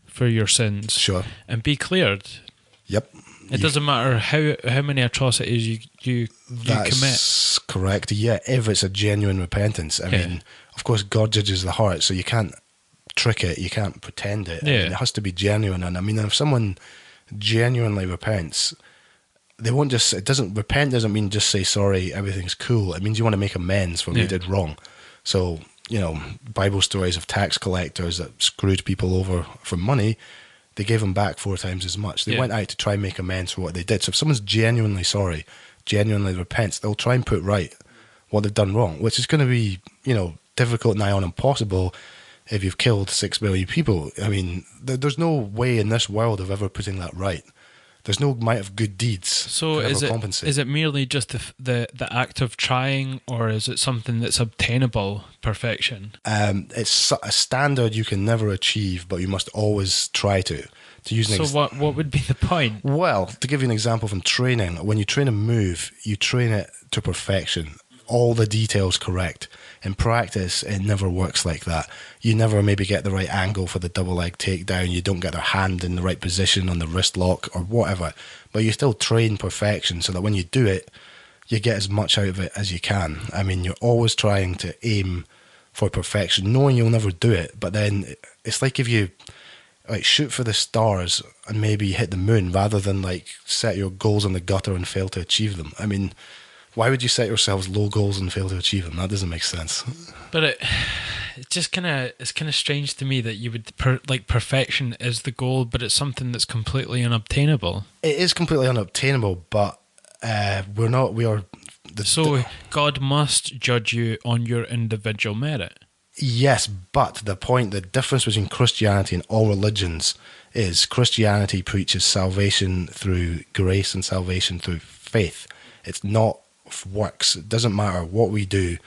Speaker 1: for your sins.
Speaker 3: Sure.
Speaker 1: And be cleared.
Speaker 3: Yep.
Speaker 1: It doesn't matter how many atrocities you commit.
Speaker 3: That's correct. Yeah, if it's a genuine repentance. I mean, of course, God judges the heart, so you can't trick it, you can't pretend it.
Speaker 1: Yeah.
Speaker 3: It has to be genuine. And if someone genuinely repents, they won't just, repent doesn't mean just say sorry, everything's cool. It means you want to make amends for what you did wrong. So, Bible stories of tax collectors that screwed people over for money, they gave them back 4 times as much. They went out to try and make amends for what they did. So if someone's genuinely sorry, genuinely repents, they'll try and put right what they've done wrong, which is going to be, difficult, nigh on impossible if you've killed 6 million people. There's no way in this world of ever putting that right. There's no amount of good deeds.
Speaker 1: So
Speaker 3: to ever compensate.
Speaker 1: Is it merely just the act of trying, or is it something that's obtainable, perfection?
Speaker 3: It's a standard you can never achieve, but you must always try to. use an
Speaker 1: what would be the point?
Speaker 3: Well, to give you an example from training, when you train a move, you train it to perfection. All the details correct. In practice, it never works like that. You never maybe get the right angle for the double leg takedown. You don't get their hand in the right position on the wrist lock or whatever. But you still train perfection so that when you do it, you get as much out of it as you can. You're always trying to aim for perfection, knowing you'll never do it. But then it's like if you shoot for the stars and maybe hit the moon rather than set your goals in the gutter and fail to achieve them. Why would you set yourselves low goals and fail to achieve them? That doesn't make sense.
Speaker 1: But it's kind of strange to me that you would perfection is the goal, but it's something that's completely unobtainable.
Speaker 3: It is completely unobtainable, but we're not. We are.
Speaker 1: So God must judge you on your individual merit.
Speaker 3: Yes, but the difference between Christianity and all religions is Christianity preaches salvation through grace and salvation through faith. It's not works. It doesn't matter what we do,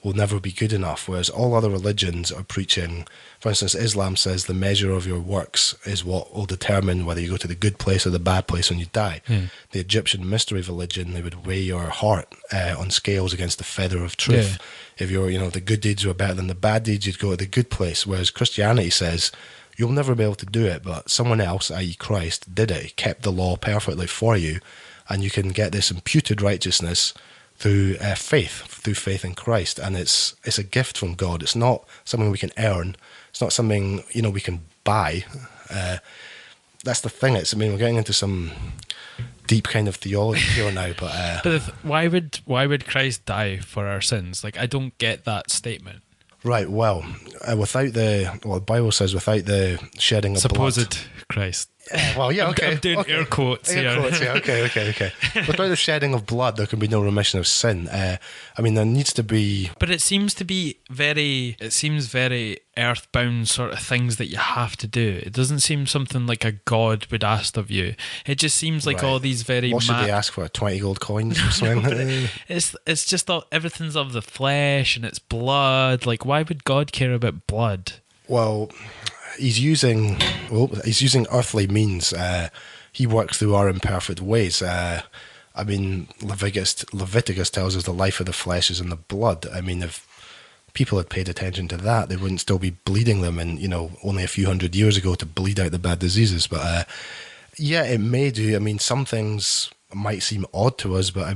Speaker 3: will never be good enough, whereas all other religions are preaching, for instance, Islam says the measure of your works is what will determine whether you go to the good place or the bad place when you die. The Egyptian mystery religion, they would weigh your heart on scales against the feather of truth. If you're, the good deeds were better than the bad deeds, you'd go to the good place, whereas Christianity says you'll never be able to do it, but someone else, i.e. Christ, did it. He kept the law perfectly for you, and you can get this imputed righteousness through faith in Christ, and it's a gift from God. It's not something we can earn. It's not something we can buy. That's the thing. We're getting into some deep kind of theology here now, but
Speaker 1: why would Christ die for our sins? I don't get that statement.
Speaker 3: Right. Well, the Bible says without the shedding of blood.
Speaker 1: Supposed Christ.
Speaker 3: Well, yeah, okay.
Speaker 1: I'm doing air quotes here.
Speaker 3: Air quotes, yeah, okay. Without the shedding of blood, there can be no remission of sin. There needs to be...
Speaker 1: But it seems very earthbound sort of things that you have to do. It doesn't seem something like a God would ask of you. It just seems like all these very...
Speaker 3: What should they ask for? 20 gold coins or something?
Speaker 1: It's just everything's of the flesh and it's blood. Why would God care about blood?
Speaker 3: Well... He's using earthly means. He works through our imperfect ways. Leviticus tells us the life of the flesh is in the blood. If people had paid attention to that, they wouldn't still be bleeding them, and only a few hundred years ago to bleed out the bad diseases. But it may do. Some things might seem odd to us, but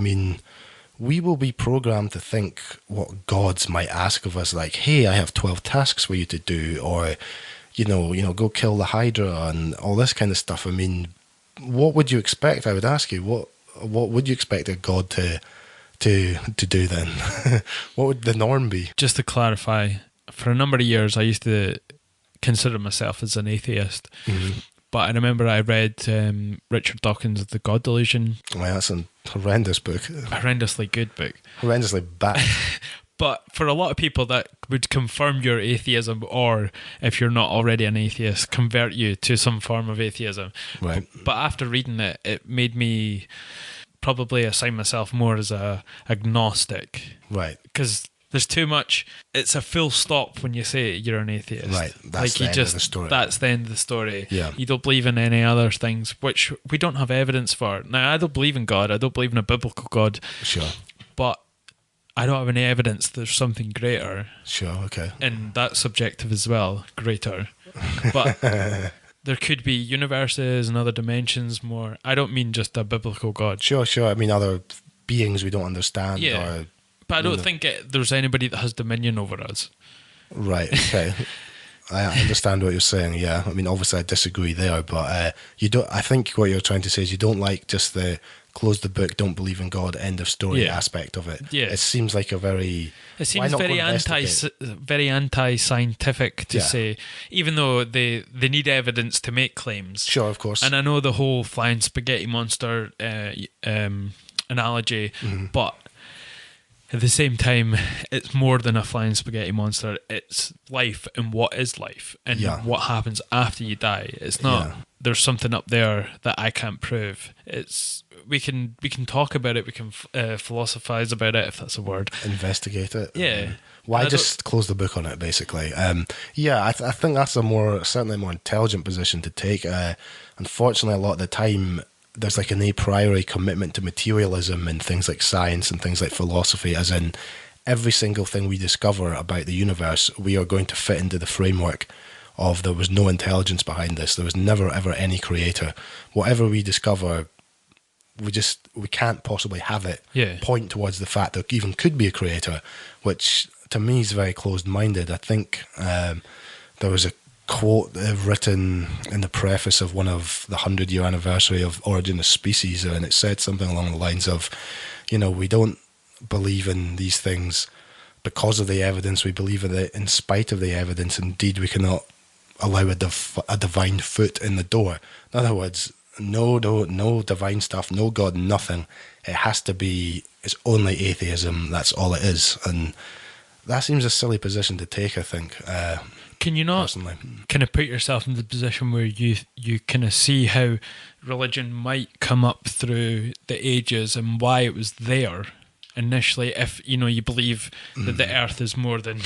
Speaker 3: we will be programmed to think what gods might ask of us, like, hey, I have 12 tasks for you to do, or go kill the Hydra and all this kind of stuff. What would you expect? I would ask you, what would you expect a God to to do then? What would the norm be?
Speaker 1: Just to clarify, for a number of years I used to consider myself as an atheist.
Speaker 3: Mm-hmm.
Speaker 1: But I remember I read Richard Dawkins' The God Delusion.
Speaker 3: Well, that's a horrendous book.
Speaker 1: Horrendously good book.
Speaker 3: Horrendously bad.
Speaker 1: But for a lot of people that would confirm your atheism, or if you're not already an atheist, convert you to some form of atheism.
Speaker 3: Right.
Speaker 1: But after reading it, it made me probably assign myself more as a agnostic.
Speaker 3: Right.
Speaker 1: Because there's too much. It's a full stop when you say you're an atheist.
Speaker 3: Right. That's the end of the story.
Speaker 1: That's the end of the story.
Speaker 3: Yeah.
Speaker 1: You don't believe in any other things, which we don't have evidence for. Now, I don't believe in God. I don't believe in a biblical God.
Speaker 3: Sure.
Speaker 1: But I don't have any evidence there's something greater.
Speaker 3: Sure, okay.
Speaker 1: And that's subjective as well, greater. But there could be universes and other dimensions more. I don't mean just a biblical God.
Speaker 3: Sure. I mean, other beings we don't understand.
Speaker 1: Yeah.
Speaker 3: Or,
Speaker 1: but I don't think there's anybody that has dominion over us.
Speaker 3: Right, okay. I understand what you're saying, yeah. I mean, obviously I disagree there, but you don't. I think what you're trying to say is you don't like just the close the book, don't believe in God, end of story aspect of it.
Speaker 1: Yeah.
Speaker 3: It seems like a very...
Speaker 1: It seems very anti-scientific to say, even though they need evidence to make claims.
Speaker 3: Sure, of course.
Speaker 1: And I know the whole flying spaghetti monster analogy, but at the same time, it's more than a flying spaghetti monster. It's life and what is life and what happens after you die. It's not there's something up there that I can't prove. It's we can talk about it. We can philosophize about it, if that's a word.
Speaker 3: Investigate it.
Speaker 1: Yeah.
Speaker 3: Why just close the book on it, basically? I think that's certainly a more intelligent position to take. Unfortunately, a lot of the time, there's like an a priori commitment to materialism in things like science and things like philosophy, as in every single thing we discover about the universe, we are going to fit into the framework of there was no intelligence behind this. There was never, ever any creator. Whatever we discover, we can't possibly have it point towards the fact there even could be a creator, which to me is very closed-minded. I think there was a quote written in the preface of one of the 100-year anniversary of Origin of Species, and it said something along the lines of, we don't believe in these things because of the evidence, we believe in it in spite of the evidence. Indeed, we cannot allow a divine foot in the door. In other words, no divine stuff, no God, nothing. It has to be, it's only atheism, that's all it is. And that seems a silly position to take, I think.
Speaker 1: Can you not kind of put yourself in the position where you kind of see how religion might come up through the ages and why it was there initially? If you believe that the Earth is more than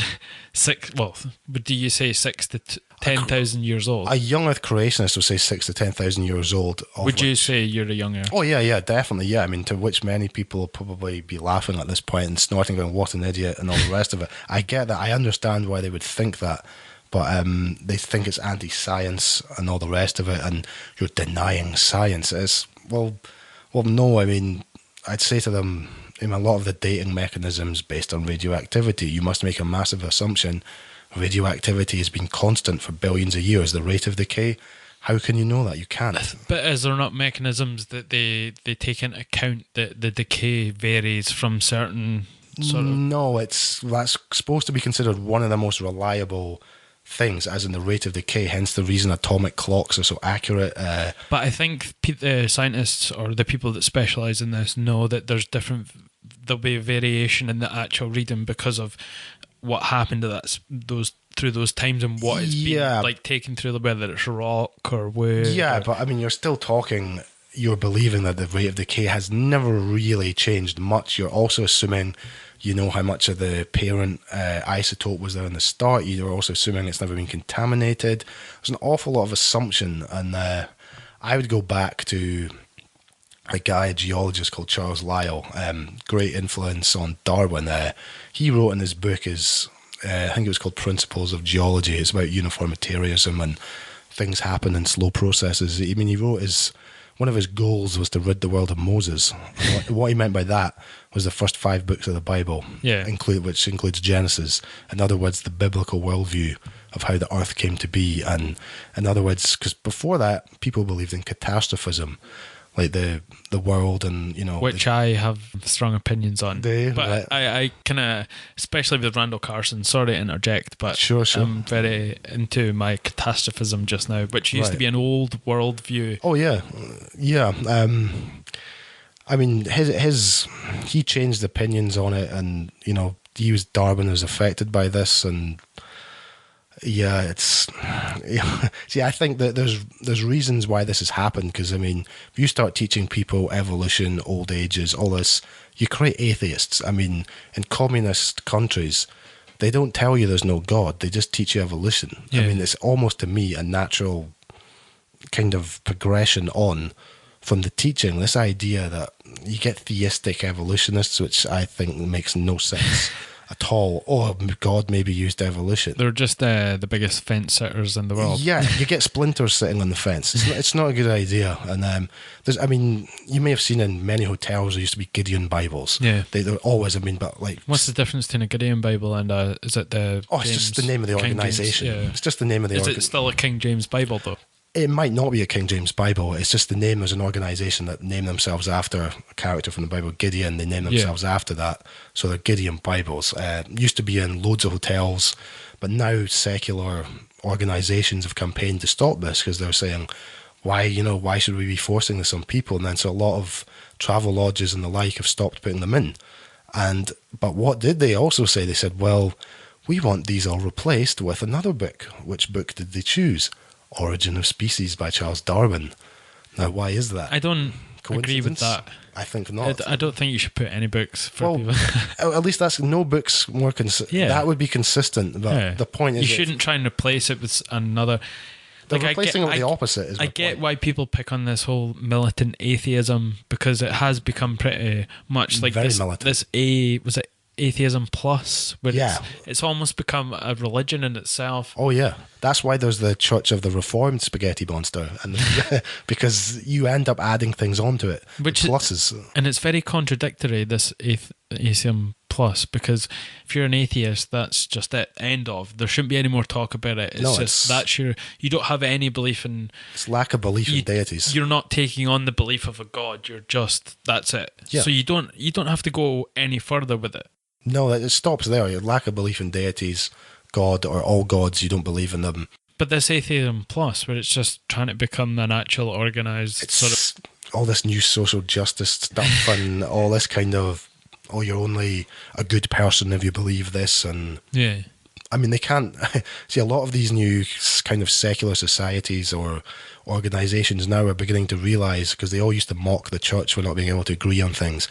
Speaker 1: do you say 6 to 10,000 years old?
Speaker 3: A young Earth creationist would say 6 to 10,000 years old.
Speaker 1: Would you say you're a young Earth?
Speaker 3: Oh yeah, definitely. Yeah, I mean, to which many people will probably be laughing at this point and snorting, going, "What an idiot," and all the rest of it. I get that. I understand why they would think that. But they think it's anti-science and all the rest of it, and you're denying science. It's well, no. I mean, I'd say to them, a lot of the dating mechanisms based on radioactivity, you must make a massive assumption. Radioactivity has been constant for billions of years. The rate of decay. How can you know that? You can't.
Speaker 1: But is there not mechanisms that they take into account that the decay varies from certain sort of...
Speaker 3: No, that's supposed to be considered one of the most reliable things, as in the rate of decay, hence the reason atomic clocks are so accurate.
Speaker 1: But I think scientists or the people that specialise in this know that there'll be a variation in the actual reading because of what happened to through those times and what it's been taken through, whether it's rock or wood. Yeah,
Speaker 3: but I mean, you're believing that the rate of decay has never really changed much. You're also assuming you know how much of the parent isotope was there in the start. You're also assuming it's never been contaminated. There's an awful lot of assumption, and I would go back to a geologist called Charles Lyell, great influence on Darwin. He wrote in his book, I think it was called Principles of Geology. It's about uniformitarianism and things happen in slow processes. I mean, he wrote one of his goals was to rid the world of Moses. What he meant by that was the first 5 books of the Bible, which includes Genesis. In other words, the biblical worldview of how the earth came to be. And in other words, because before that, people believed in catastrophism. like the world and, you know.
Speaker 1: Which I have strong opinions on.
Speaker 3: But
Speaker 1: right. I kind of, especially with Randall Carson, sorry to interject, but
Speaker 3: sure.
Speaker 1: I'm very into my catastrophism just now, which used to be an old world view.
Speaker 3: Oh, yeah. Yeah. I mean, he changed opinions on it, and, you know, Darwin was affected by this, and yeah, see, I think that there's reasons why this has happened, because, I mean, if you start teaching people evolution, old ages, all this, you create atheists. I mean, in communist countries, they don't tell you there's no God, they just teach you evolution. Yeah. I mean, it's almost, to me, a natural kind of progression on from the teaching, this idea that you get theistic evolutionists, which I think makes no sense at all. Oh, God maybe used evolution.
Speaker 1: They're just the biggest fence sitters in the world.
Speaker 3: Yeah, you get splinters sitting on the fence. It's not a good idea. And I mean, you may have seen in many hotels there used to be Gideon Bibles.
Speaker 1: Yeah,
Speaker 3: they're always. I mean, but like,
Speaker 1: what's the difference between a Gideon Bible and is it the?
Speaker 3: Oh, it's just the name of the organisation. Yeah. It's just the name of the.
Speaker 1: Is it still a King James Bible though?
Speaker 3: It might not be a King James Bible. It's just the name. As an organisation that name themselves after a character from the Bible, Gideon. They name themselves after that. So they're Gideon Bibles. Used to be in loads of hotels, but now secular organisations have campaigned to stop this, because they're saying, why should we be forcing this on people? And then so a lot of travel lodges and the like have stopped putting them in. But what did they also say? They said, well, we want these all replaced with another book. Which book did they choose? Origin of Species by Charles Darwin. Now, why is that?
Speaker 1: I don't agree with that.
Speaker 3: I think not.
Speaker 1: I don't think you should put any books for people.
Speaker 3: At least that's no books more consistent. Yeah. That would be consistent. But the point is,
Speaker 1: you shouldn't try and replace it with another.
Speaker 3: They're replacing it with the opposite.
Speaker 1: I get why people pick on this whole militant atheism, because it has become pretty much like
Speaker 3: very
Speaker 1: this.
Speaker 3: Militant.
Speaker 1: Was it Atheism Plus, where it's almost become a religion in itself.
Speaker 3: Oh yeah, that's why there's the Church of the Reformed Spaghetti Monster, and because you end up adding things onto it,
Speaker 1: which
Speaker 3: pluses,
Speaker 1: and it's very contradictory, this Atheism Plus, because if you're an atheist, that's just it. End of. There shouldn't be any more talk about it. You don't have any belief in.
Speaker 3: It's lack of belief in deities.
Speaker 1: You're not taking on the belief of a god. You're just, that's it. Yeah. So you don't have to go any further with it.
Speaker 3: No, it stops there. Your lack of belief in deities, God, or all gods, you don't believe in them.
Speaker 1: But this Atheism Plus, where it's just trying to become an actual organised sort of...
Speaker 3: all this new social justice stuff and all this kind of, oh, you're only a good person if you believe this. And
Speaker 1: yeah.
Speaker 3: I mean, they can't... See, a lot of these new kind of secular societies or organisations now are beginning to realise, because they all used to mock the church for not being able to agree on things.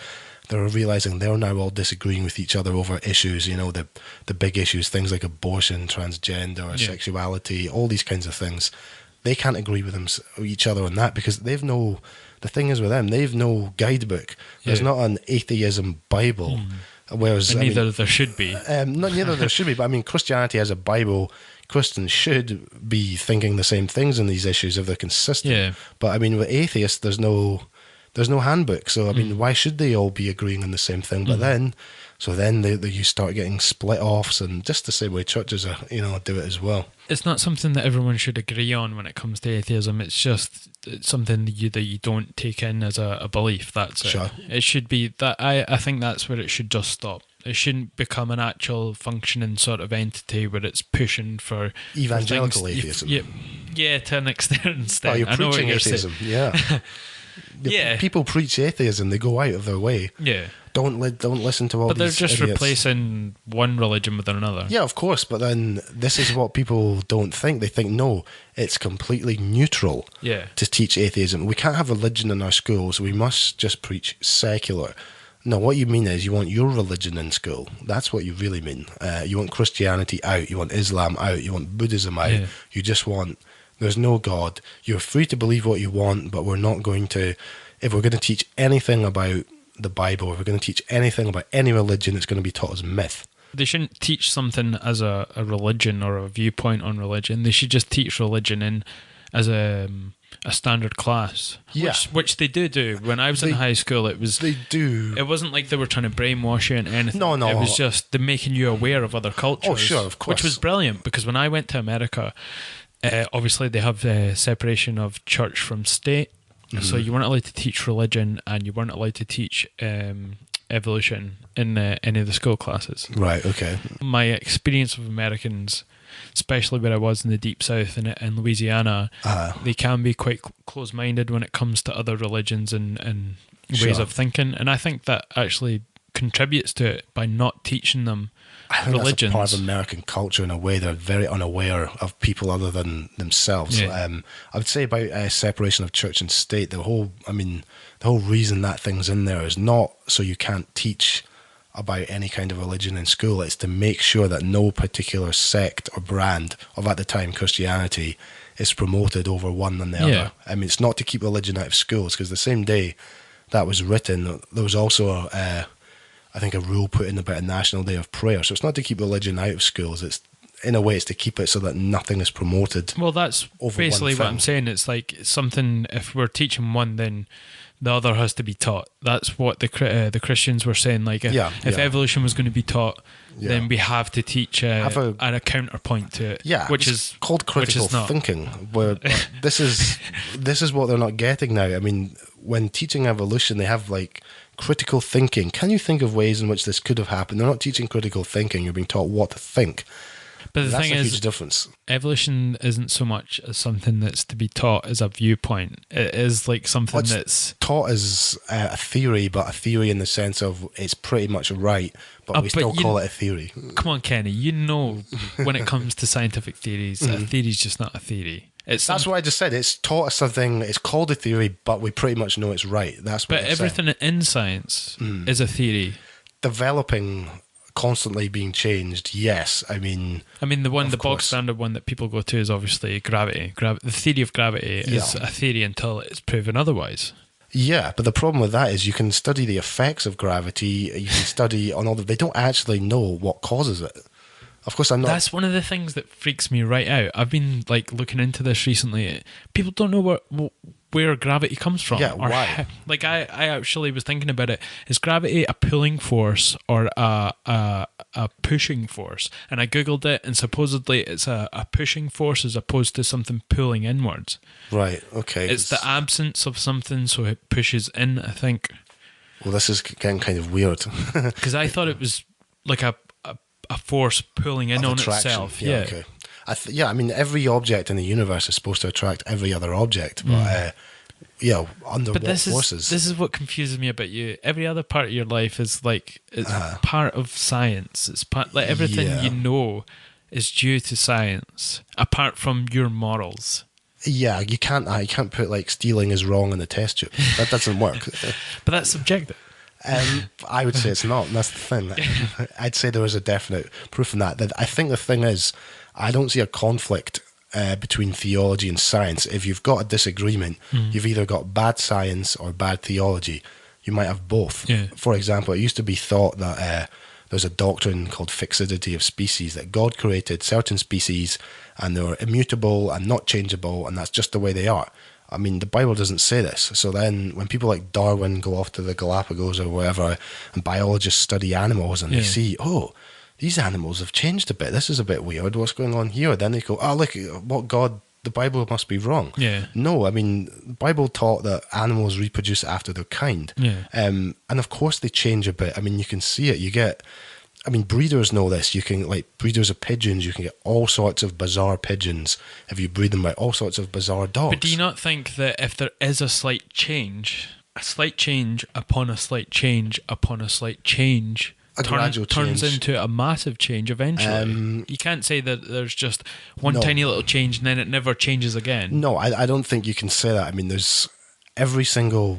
Speaker 3: They're realising they're now all disagreeing with each other over issues, you know, the big issues, things like abortion, transgender, sexuality, all these kinds of things. They can't agree with each other on that, because they've no... The thing is with them, they've no guidebook. There's not an atheism Bible. Whereas,
Speaker 1: neither there should be.
Speaker 3: Neither there should be, but I mean, Christianity has a Bible. Christians should be thinking the same things on these issues if they're consistent. Yeah. But I mean, with atheists, there's no handbook. So I mean, why should they all be agreeing on the same thing? But then you start getting split offs, and just the same way churches are, do it as well. It's
Speaker 1: not something that everyone should agree on when it comes to atheism. It's just something that you don't take in as a belief. That's it.
Speaker 3: Sure.
Speaker 1: It should be that. I think that's where it should just stop. It shouldn't become an actual functioning sort of entity where it's pushing for
Speaker 3: evangelical atheism.
Speaker 1: Yeah, to an extent.
Speaker 3: Oh, you're preaching atheism. Yeah.
Speaker 1: Yeah.
Speaker 3: People preach atheism. They go out of their way.
Speaker 1: Yeah.
Speaker 3: Don't listen to all these.
Speaker 1: But they're just
Speaker 3: idiots.
Speaker 1: Replacing one religion with another.
Speaker 3: Yeah, of course. But then this is what people don't think. They think, no, it's completely neutral to teach atheism. We can't have religion in our schools. We must just preach secular. No, what you mean is you want your religion in school. That's what you really mean. You want Christianity out. You want Islam out. You want Buddhism out. Yeah. You just want, there's no God. You're free to believe what you want, but we're not going to, if we're going to teach anything about the Bible, if we're going to teach anything about any religion, it's going to be taught as myth.
Speaker 1: They shouldn't teach something as a religion or a viewpoint on religion. They should just teach religion as a standard class, which they do. When I was in high school, it wasn't like they were trying to brainwash you and anything. No. It was just they're making you aware of other cultures.
Speaker 3: Oh, sure, of course.
Speaker 1: Which was brilliant, because when I went to America, obviously they have the separation of church from state. So you weren't allowed to teach religion, and you weren't allowed to teach evolution in any of the school classes.
Speaker 3: Right, okay.
Speaker 1: My experience with Americans, especially where I was in the Deep South in Louisiana, they can be quite close-minded when it comes to other religions and ways of thinking. And I think that actually contributes to it by not teaching them
Speaker 3: I think
Speaker 1: religions.
Speaker 3: That's a part of American culture in a way. They're very unaware of people other than themselves.
Speaker 1: Yeah.
Speaker 3: I would say about separation of church and state, the whole reason that thing's in there is not so you can't teach about any kind of religion in school. It's to make sure that no particular sect or brand of, at the time, Christianity is promoted over one than the other. I mean, it's not to keep religion out of schools, because the same day that was written, there was also I think a rule put in about a national day of prayer. So it's not to keep religion out of schools. It's, in a way, it's to keep it so that nothing is promoted.
Speaker 1: Well, that's basically what I'm saying. It's like something, if we're teaching one, then the other has to be taught. That's what the Christians were saying. Like, if evolution was going to be taught, then we have to teach a counterpoint to it.
Speaker 3: Yeah,
Speaker 1: which is
Speaker 3: called critical thinking. Where this is what they're not getting now. I mean, when teaching evolution, they have like critical thinking. Can you think of ways in which this could have happened? They're not teaching critical thinking. You're being taught what to think.
Speaker 1: But
Speaker 3: that's
Speaker 1: thing
Speaker 3: a
Speaker 1: is,
Speaker 3: huge difference.
Speaker 1: Evolution isn't so much as something that's to be taught as a viewpoint. It is like something that's
Speaker 3: taught as a theory, but a theory in the sense of it's pretty much right, but we still call it a theory.
Speaker 1: Come on, Kenny. You know, when it comes to scientific theories, a theory is just not a theory.
Speaker 3: That's what I just said. It's taught us something. It's called a theory, but we pretty much know it's right. That's what.
Speaker 1: But everything in science is a theory.
Speaker 3: Developing, constantly being changed. Yes, I mean
Speaker 1: the bog standard one that people go to is obviously gravity. The theory of gravity is a theory until it's proven otherwise.
Speaker 3: Yeah, but the problem with that is you can study the effects of gravity. You can study on all they don't actually know what causes it. Of course, I'm not.
Speaker 1: That's one of the things that freaks me right out. I've been like looking into this recently. People don't know where gravity comes from.
Speaker 3: Yeah, why?
Speaker 1: Like I actually was thinking about it. Is gravity a pulling force or a pushing force? And I googled it, and supposedly it's a pushing force as opposed to something pulling inwards.
Speaker 3: Right. Okay.
Speaker 1: It's the absence of something, so it pushes in, I think.
Speaker 3: Well, this is getting kind of weird.
Speaker 1: Because I thought it was like a force pulling in on itself. Yeah.
Speaker 3: Okay. I mean, every object in the universe is supposed to attract every other object, but under what forces?
Speaker 1: This is what confuses me about you. Every other part of your life is like part of science. It's part like everything you know is due to science, apart from your morals.
Speaker 3: Yeah, you can't put like stealing is wrong in the test tube. That doesn't work.
Speaker 1: But that's subjective.
Speaker 3: I would say it's not. And that's the thing. I'd say there is a definite proof in that. I think the thing is, I don't see a conflict between theology and science. If you've got a disagreement, you've either got bad science or bad theology. You might have both.
Speaker 1: Yeah.
Speaker 3: For example, it used to be thought that there's a doctrine called fixity of species, that God created certain species and they were immutable and not changeable, and that's just the way they are. I mean, the Bible doesn't say this. So then when people like Darwin go off to the Galapagos or wherever, and biologists study animals and they see, these animals have changed a bit. This is a bit weird. What's going on here? Then they go, look, the Bible must be wrong.
Speaker 1: Yeah.
Speaker 3: No, I mean, the Bible taught that animals reproduce after their kind.
Speaker 1: Yeah.
Speaker 3: And of course they change a bit. I mean, you can see it. Breeders know this. You can, like, breeders of pigeons, you can get all sorts of bizarre pigeons if you breed them by all sorts of bizarre dogs.
Speaker 1: But do you not think that if there is a slight change upon a slight change upon a slight change, turns into a massive change eventually? You can't say that there's just one tiny little change and then it never changes again.
Speaker 3: No, I don't think you can say that. I mean, there's every single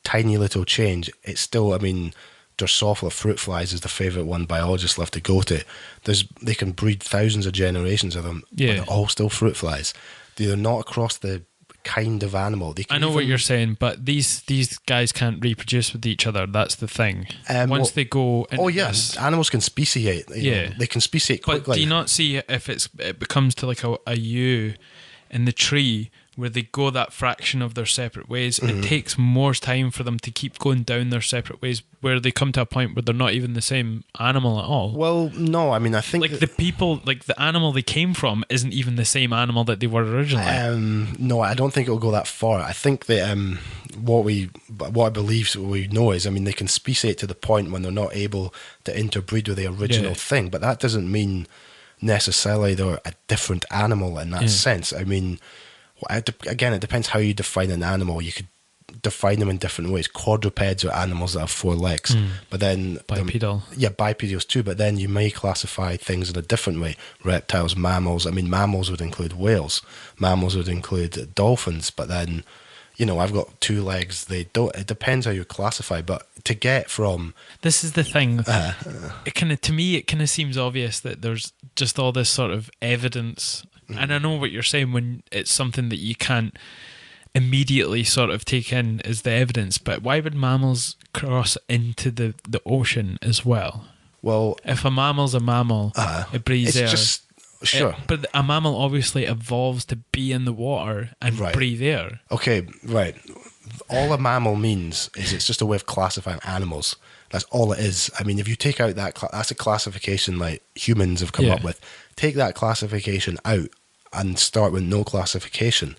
Speaker 3: tiny little change. It's still, Drosophila fruit flies is the favourite one biologists love to go to. They can breed thousands of generations of them, but they're all still fruit flies. They're not across the kind of animal.
Speaker 1: I know what you're saying, but these guys can't reproduce with each other. That's the thing. Once they go...
Speaker 3: animals can speciate. They can speciate quickly.
Speaker 1: But do you not see if it becomes to like a U in the tree where they go that fraction of their separate ways, it takes more time for them to keep going down their separate ways, where they come to a point where they're not even the same animal at all.
Speaker 3: Well, no, I mean, I think
Speaker 1: like the people, like the animal they came from isn't even the same animal that they were originally.
Speaker 3: No, I don't think it'll go that far. I think that what I believe we know is, I mean, they can speciate to the point when they're not able to interbreed with the original thing, but that doesn't mean necessarily they're a different animal in that sense. I mean, again, it depends how you define an animal. You could define them in different ways. Quadrupeds are animals that have 4 legs, but then
Speaker 1: Bipedal.
Speaker 3: Bipedals too. But then you may classify things in a different way. Reptiles, mammals. I mean, mammals would include whales. Mammals would include dolphins. But then, I've got 2 legs. They don't. It depends how you classify. But to get from
Speaker 1: this is the thing. To me, it kind of seems obvious that there's just all this sort of evidence. And I know what you're saying when it's something that you can't immediately sort of take in as the evidence, but why would mammals cross into the ocean as well? Well, if a mammal's a mammal, it breathes air.
Speaker 3: Sure.
Speaker 1: But a mammal obviously evolves to be in the water and breathe air.
Speaker 3: Okay, right. All a mammal means is it's just a way of classifying animals. That's all it is. I mean, if you take out that's a classification like humans have come up with. Take that classification out and start with no classification.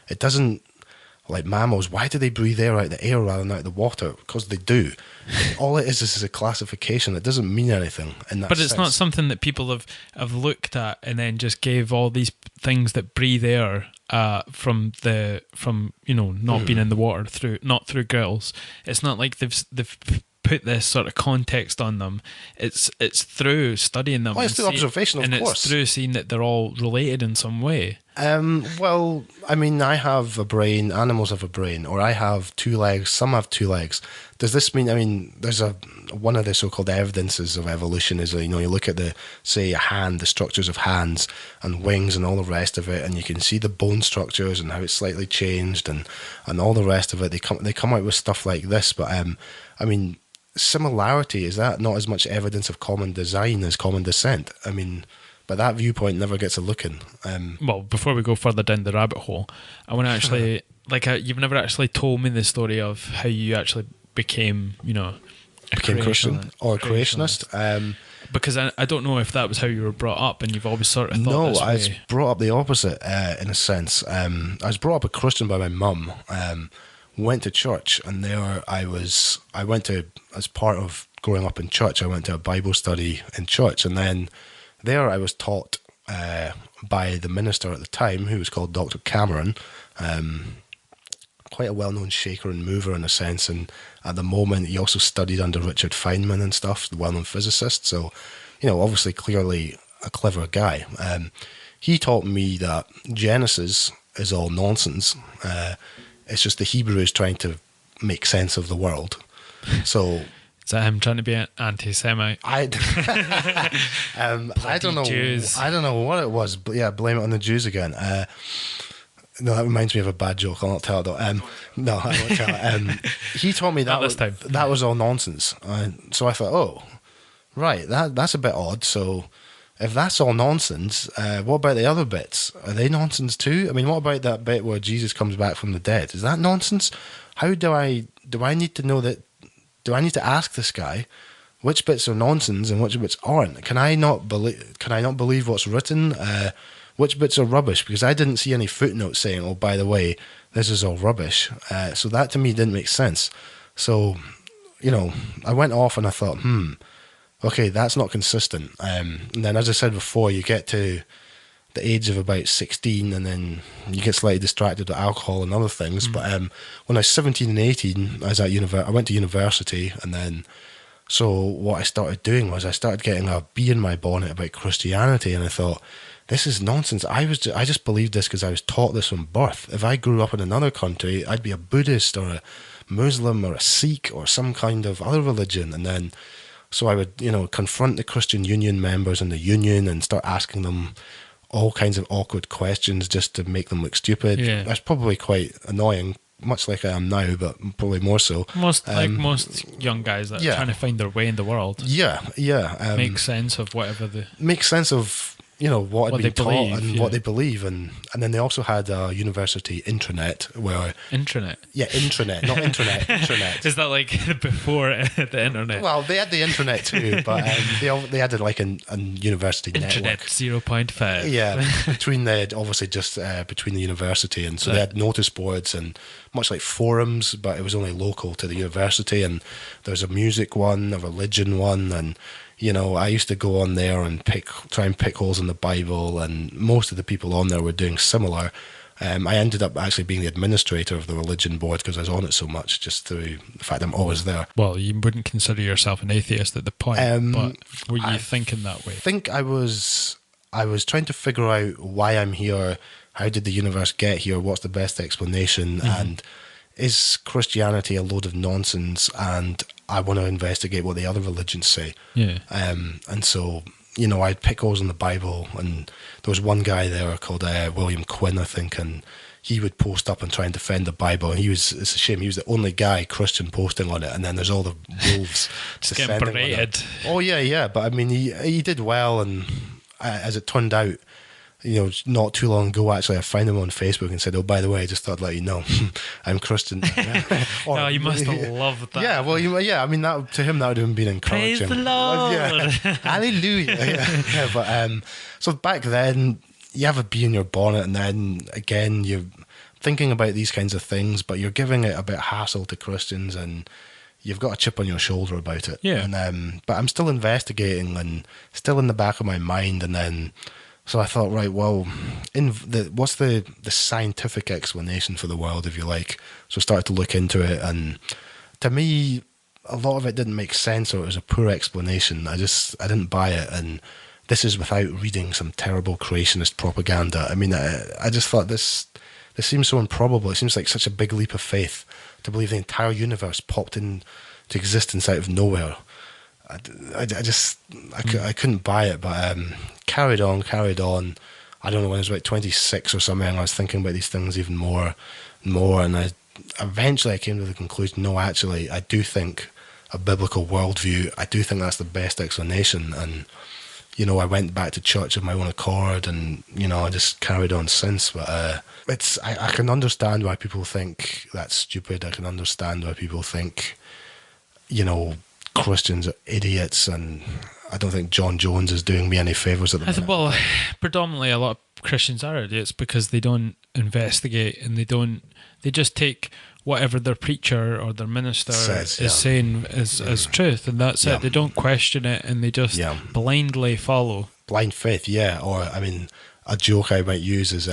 Speaker 3: It doesn't, like mammals, why do they breathe air out the air rather than out the water? Because they do. All it is a classification. It doesn't mean anything in that
Speaker 1: But it's
Speaker 3: sense.
Speaker 1: not something that people have looked at and then just gave all these things that breathe air from not being in the water not through gills. It's not like they've put this sort of context on them. It's through studying them.
Speaker 3: Well, it's through observation, of course.
Speaker 1: And it's through seeing that they're all related in some way.
Speaker 3: Well, I mean, I have a brain, animals have a brain, or I have 2 legs, some have 2 legs. Does this mean, I mean, there's one of the so-called evidences of evolution is, you look at the structures of hands and wings and all the rest of it, and you can see the bone structures and how it's slightly changed and all the rest of it. They come out with stuff like this, but I mean, similarity, is that not as much evidence of common design as common descent? I mean, but that viewpoint never gets a look in.
Speaker 1: Well, before we go further down the rabbit hole, I want to actually, you've never actually told me the story of how you actually became,
Speaker 3: Christian or a creationist.
Speaker 1: Because I don't know if that was how you were brought up, and you've always sort of thought this way.
Speaker 3: I was brought up the opposite in a sense. I was brought up a Christian by my mum. Went to church, and there I went to, as part of growing up in church, I went to a Bible study in church, and then there I was taught by the minister at the time, who was called Dr. Cameron, quite a well-known shaker and mover in a sense, and at the moment he also studied under Richard Feynman and stuff, the well-known physicist, so, obviously clearly a clever guy. He taught me that Genesis is all nonsense. It's just the Hebrews trying to make sense of the world. So
Speaker 1: is that him trying to be an anti-Semite?
Speaker 3: I don't know.
Speaker 1: Jews.
Speaker 3: I don't know what it was, but yeah, blame it on the Jews again. No, that reminds me of a bad joke. I'll not tell it though. No, I won't tell it. He taught me that was all nonsense. So I thought, oh, right, that's a bit odd. So if that's all nonsense, what about the other bits? Are they nonsense too? I mean, what about that bit where Jesus comes back from the dead? Is that nonsense? How do I need to know that? Do I need to ask this guy which bits are nonsense and which bits aren't? Can I not believe what's written? Which bits are rubbish? Because I didn't see any footnotes saying, "Oh, by the way, this is all rubbish." So that to me didn't make sense. So, I went off and I thought, okay, that's not consistent. And then, as I said before, you get to the age of about 16 and then you get slightly distracted with alcohol and other things. But when I was 17 and 18, I went to university, and then so what I started doing was I started getting a bee in my bonnet about Christianity, and I thought, this is nonsense. I just believed this because I was taught this from birth. If I grew up in another country, I'd be a Buddhist or a Muslim or a Sikh or some kind of other religion. And then so I would, confront the Christian Union members in the union and start asking them all kinds of awkward questions just to make them look stupid.
Speaker 1: Yeah.
Speaker 3: That's probably quite annoying, much like I am now, but probably more so.
Speaker 1: Most young guys that are trying to find their way in the world.
Speaker 3: Yeah.
Speaker 1: Make sense of whatever
Speaker 3: make sense of, what had been taught
Speaker 1: believe,
Speaker 3: and what they believe, and then they also had a university intranet where
Speaker 1: intranet,
Speaker 3: intranet, not internet, intranet.
Speaker 1: Is that like before the internet?
Speaker 3: Well, they had the intranet too, but they had like a university
Speaker 1: Internet
Speaker 3: network.
Speaker 1: 0.5.
Speaker 3: Yeah, between the university, and so they had notice boards and much like forums, but it was only local to the university. And there's a music one, a religion one, and I used to go on there and try and pick holes in the Bible, and most of the people on there were doing similar. I ended up actually being the administrator of the religion board because I was on it so much, just through the fact I'm always there.
Speaker 1: Well, you wouldn't consider yourself an atheist at the point, but were you thinking that way?
Speaker 3: I think I was trying to figure out why I'm here, how did the universe get here, what's the best explanation, and is Christianity a load of nonsense, and I want to investigate what the other religions say.
Speaker 1: Yeah.
Speaker 3: And so, I'd pick holes in the Bible, and there was one guy there called William Quinn, I think, and he would post up and try and defend the Bible. And it's a shame, he was the only guy Christian posting on it, and then there's all the wolves
Speaker 1: just getting berated.
Speaker 3: Oh, yeah, but I mean, he did well, and as it turned out, not too long ago, actually, I found him on Facebook and said, "Oh, by the way, I just thought to let you know, I'm Christian."
Speaker 1: Oh, you must have loved that.
Speaker 3: Yeah, well, I mean, that to him that would have been encouraging.
Speaker 1: Praise the Lord.
Speaker 3: Yeah. Hallelujah. Yeah, but so back then, you have a bee in your bonnet, and then again, you're thinking about these kinds of things, but you're giving it a bit of hassle to Christians, and you've got a chip on your shoulder about it.
Speaker 1: Yeah.
Speaker 3: And but I'm still investigating, and still in the back of my mind, and then. So I thought, right, well, what's the scientific explanation for the world, if you like? So I started to look into it, and to me, a lot of it didn't make sense, or it was a poor explanation. I didn't buy it, and this is without reading some terrible creationist propaganda. I mean, I just thought this seems so improbable. It seems like such a big leap of faith to believe the entire universe popped into existence out of nowhere. I couldn't buy it, but carried on. I don't know, when I was about 26 or something, I was thinking about these things even more, and I eventually came to the conclusion, no, actually, I do think a biblical worldview, I do think that's the best explanation, and I went back to church of my own accord, and I just carried on since. But I can understand why people think that's stupid. I can understand why people think Christians are idiots, and I don't think John Jones is doing me any favours at the minute.
Speaker 1: Well, predominantly a lot of Christians are idiots because they don't investigate, and they just take whatever their preacher or their minister is saying as truth, and that's it. They don't question it, and they just blindly follow. Blind
Speaker 3: faith, yeah. Or, I mean, a joke I might use is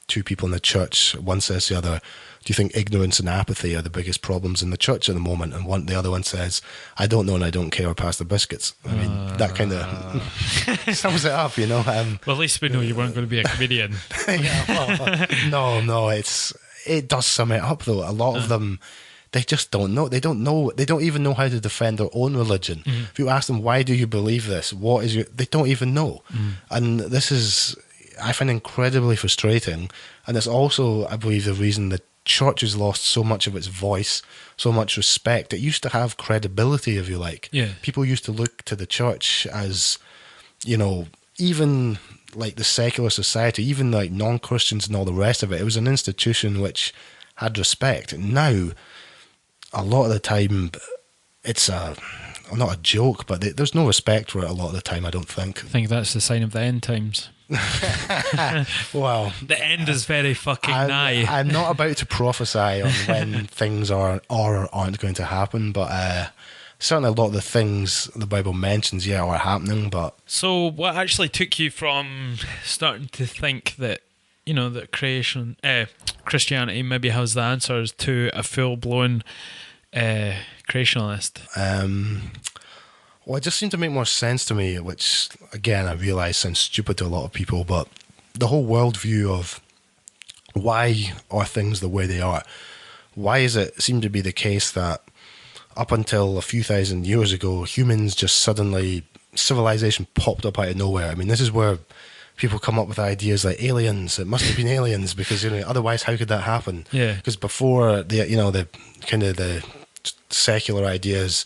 Speaker 3: two people in the church, one says to the other, "Do you think ignorance and apathy are the biggest problems in the church at the moment?" And the other one says, "I don't know and I don't care, pass the biscuits." I mean, that kind of sums it up, Well,
Speaker 1: at least we know you weren't going to be a comedian.
Speaker 3: No, it does sum it up, though. A lot of them, they just don't know. They don't even know how to defend their own religion. If you ask them, why do you believe this? They don't even know. And this is, I find, incredibly frustrating. And it's also, I believe, the reason that church has lost so much of its voice, so much respect. It used to have credibility, if you like.
Speaker 1: Yeah.
Speaker 3: People used to look to the church as, even like the secular society, even like non-Christians and all the rest of it. It was an institution which had respect. And now, a lot of the time, it's not a joke, but there's no respect for it a lot of the time, I don't think.
Speaker 1: I think that's the sign of the end times.
Speaker 3: Well,
Speaker 1: the end is very fucking nigh.
Speaker 3: I'm not about to prophesy on when things are or aren't going to happen, but certainly a lot of the things the Bible mentions, are happening. But
Speaker 1: so, what actually took you from starting to think that that Christianity maybe has the answers to a full-blown creationalist?
Speaker 3: Well, it just seemed to make more sense to me, which, again, I realise sounds stupid to a lot of people, but the whole worldview of why are things the way they are? Why is it seem to be the case that up until a few thousand years ago, humans just suddenly, civilization popped up out of nowhere? I mean, this is where people come up with ideas like aliens. It must have been aliens because, otherwise how could that happen?
Speaker 1: Yeah.
Speaker 3: Because before the kind of the secular ideas,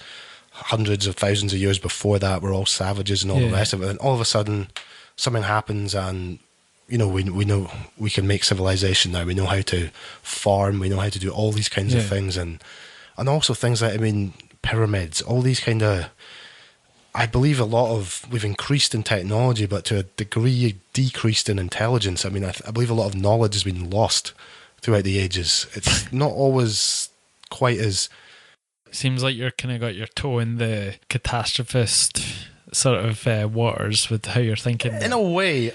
Speaker 3: hundreds of thousands of years before that, were all savages and all the rest of it. And all of a sudden, something happens and, we know we can make civilization now. We know how to farm. We know how to do all these kinds of things. And also things like, pyramids, all these kind of, I believe we've increased in technology, but to a degree decreased in intelligence. I believe a lot of knowledge has been lost throughout the ages. It's not always quite as...
Speaker 1: Seems like you're kind of got your toe in the catastrophist sort of waters with how you're thinking.
Speaker 3: In a way,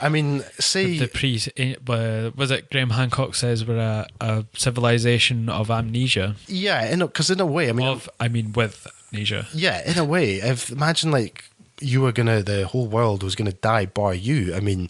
Speaker 3: say...
Speaker 1: was it Graham Hancock says we're a civilization of amnesia?
Speaker 3: Yeah, because in a way,
Speaker 1: with amnesia.
Speaker 3: Yeah, in a way. Imagine like the whole world was going to die bar you.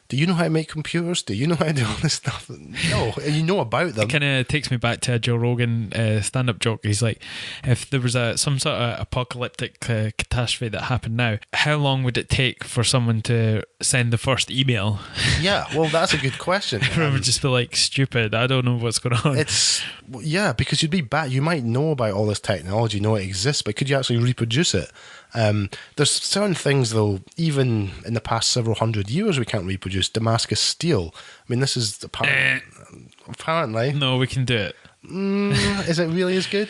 Speaker 3: Do you know how to make computers? Do you know how to do all this stuff? No, you know about them.
Speaker 1: It kind of takes me back to a Joe Rogan stand-up joke. He's like, if there was some sort of apocalyptic catastrophe that happened now, how long would it take for someone to send the first email?
Speaker 3: Yeah, well, that's a good question.
Speaker 1: Everyone would just be like, stupid, I don't know what's going on.
Speaker 3: Because you'd be bad. You might know about all this technology, know it exists, but could you actually reproduce it? There's certain things, though, even in the past several hundred years, we can't reproduce. Damascus steel. This is apparently.
Speaker 1: No, we can do it.
Speaker 3: Is it really as good?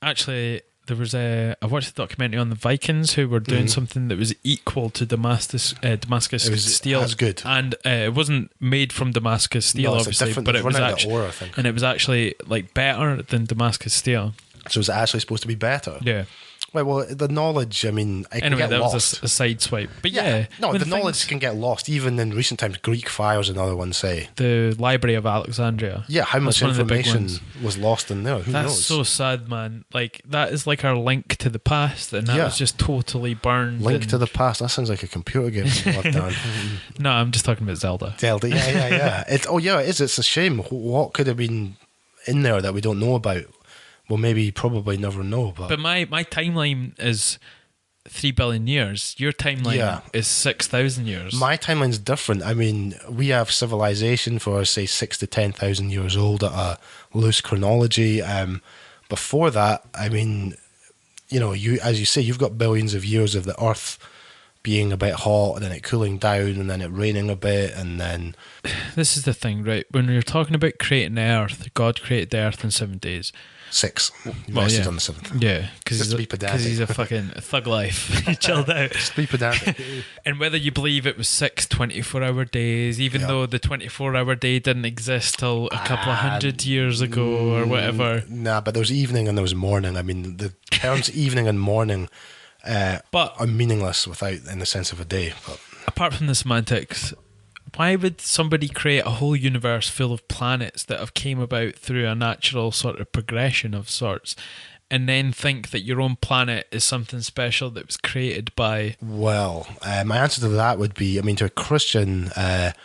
Speaker 1: Actually, there was I watched a documentary on the Vikings who were doing something that was equal to Damascus steel.
Speaker 3: As good.
Speaker 1: And it wasn't made from Damascus steel, obviously, but it was actually,
Speaker 3: ore, I think.
Speaker 1: And it was actually like better than Damascus steel.
Speaker 3: So it's actually supposed to be better?
Speaker 1: Yeah.
Speaker 3: Well, the knowledge,
Speaker 1: anyway,
Speaker 3: get
Speaker 1: that
Speaker 3: lost.
Speaker 1: Was a side swipe. But yeah.
Speaker 3: No, the knowledge can get lost. Even in recent times, Greek fire's another one, say.
Speaker 1: The Library of Alexandria.
Speaker 3: Yeah, how much information was lost in there? Who knows?
Speaker 1: That's so sad, man. Like, that is like our link to the past, and that was just totally burned.
Speaker 3: Link to the past? That sounds like a computer game.
Speaker 1: No, I'm just talking about Zelda.
Speaker 3: Zelda, yeah. It is. It's a shame. What could have been in there that we don't know about? Well, probably never know. But
Speaker 1: my timeline is 3 billion years. Your timeline is 6,000 years.
Speaker 3: My timeline's different. We have civilization for, say, 6,000 to 10,000 years old at a loose chronology. Before that, you, as you say, you've got billions of years of the Earth being a bit hot, and then it cooling down, and then it raining a bit, and then...
Speaker 1: This is the thing, right? When you're talking about creating the Earth, God created the Earth in 7 days.
Speaker 3: 6. Rested on the 7th.
Speaker 1: Yeah, because he's a fucking thug life. He chilled out.
Speaker 3: Just be pedantic.
Speaker 1: And whether you believe it was 6 24-hour days, even though the 24-hour day didn't exist till a couple of hundred years ago or whatever.
Speaker 3: Nah, but there was evening and there was morning. The terms evening and morning are meaningless in the sense of a day. But
Speaker 1: apart from the semantics, why would somebody create a whole universe full of planets that have came about through a natural sort of progression of sorts, and then think that your own planet is something special that was created by... Well,
Speaker 3: my answer to that would be, to a Christian, a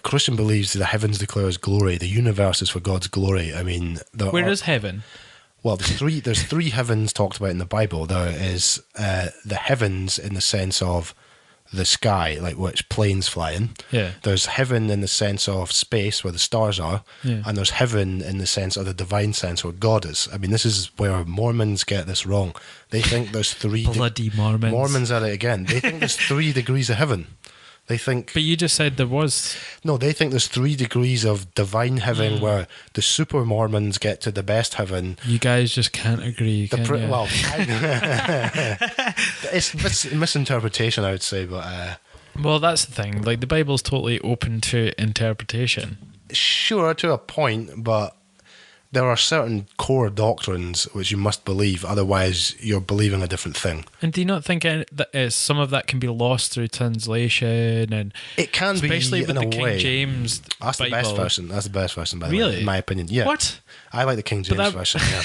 Speaker 3: Christian believes the heavens declare His glory. The universe is for God's glory.
Speaker 1: Where is heaven?
Speaker 3: Well, there's three heavens talked about in the Bible. There is the heavens in the sense of the sky, like which planes fly in.
Speaker 1: Yeah.
Speaker 3: There's heaven in the sense of space where the stars are, and there's heaven in the sense of the divine sense where God is. This is where Mormons get this wrong. They think there's three...
Speaker 1: Bloody Mormons.
Speaker 3: Mormons at it again. They think there's 3 degrees of heaven. They think...
Speaker 1: But you just said there was...
Speaker 3: No, they think there's 3 degrees of divine heaven where the super Mormons get to the best heaven.
Speaker 1: You guys just can't agree, can you?
Speaker 3: Well, it's misinterpretation, I would say, but...
Speaker 1: Well, that's the thing. Like, the Bible's totally open to interpretation.
Speaker 3: Sure, to a point, but... There are certain core doctrines which you must believe, otherwise you're believing a different thing.
Speaker 1: And do you not think that some of that can be lost through translation? And
Speaker 3: it can
Speaker 1: especially
Speaker 3: be,
Speaker 1: with
Speaker 3: in
Speaker 1: the
Speaker 3: a way.
Speaker 1: King James
Speaker 3: That's
Speaker 1: Bible.
Speaker 3: the best version. That's the best version, by the
Speaker 1: really?
Speaker 3: way, in my opinion. Yeah.
Speaker 1: What?
Speaker 3: I like the King James version, yeah.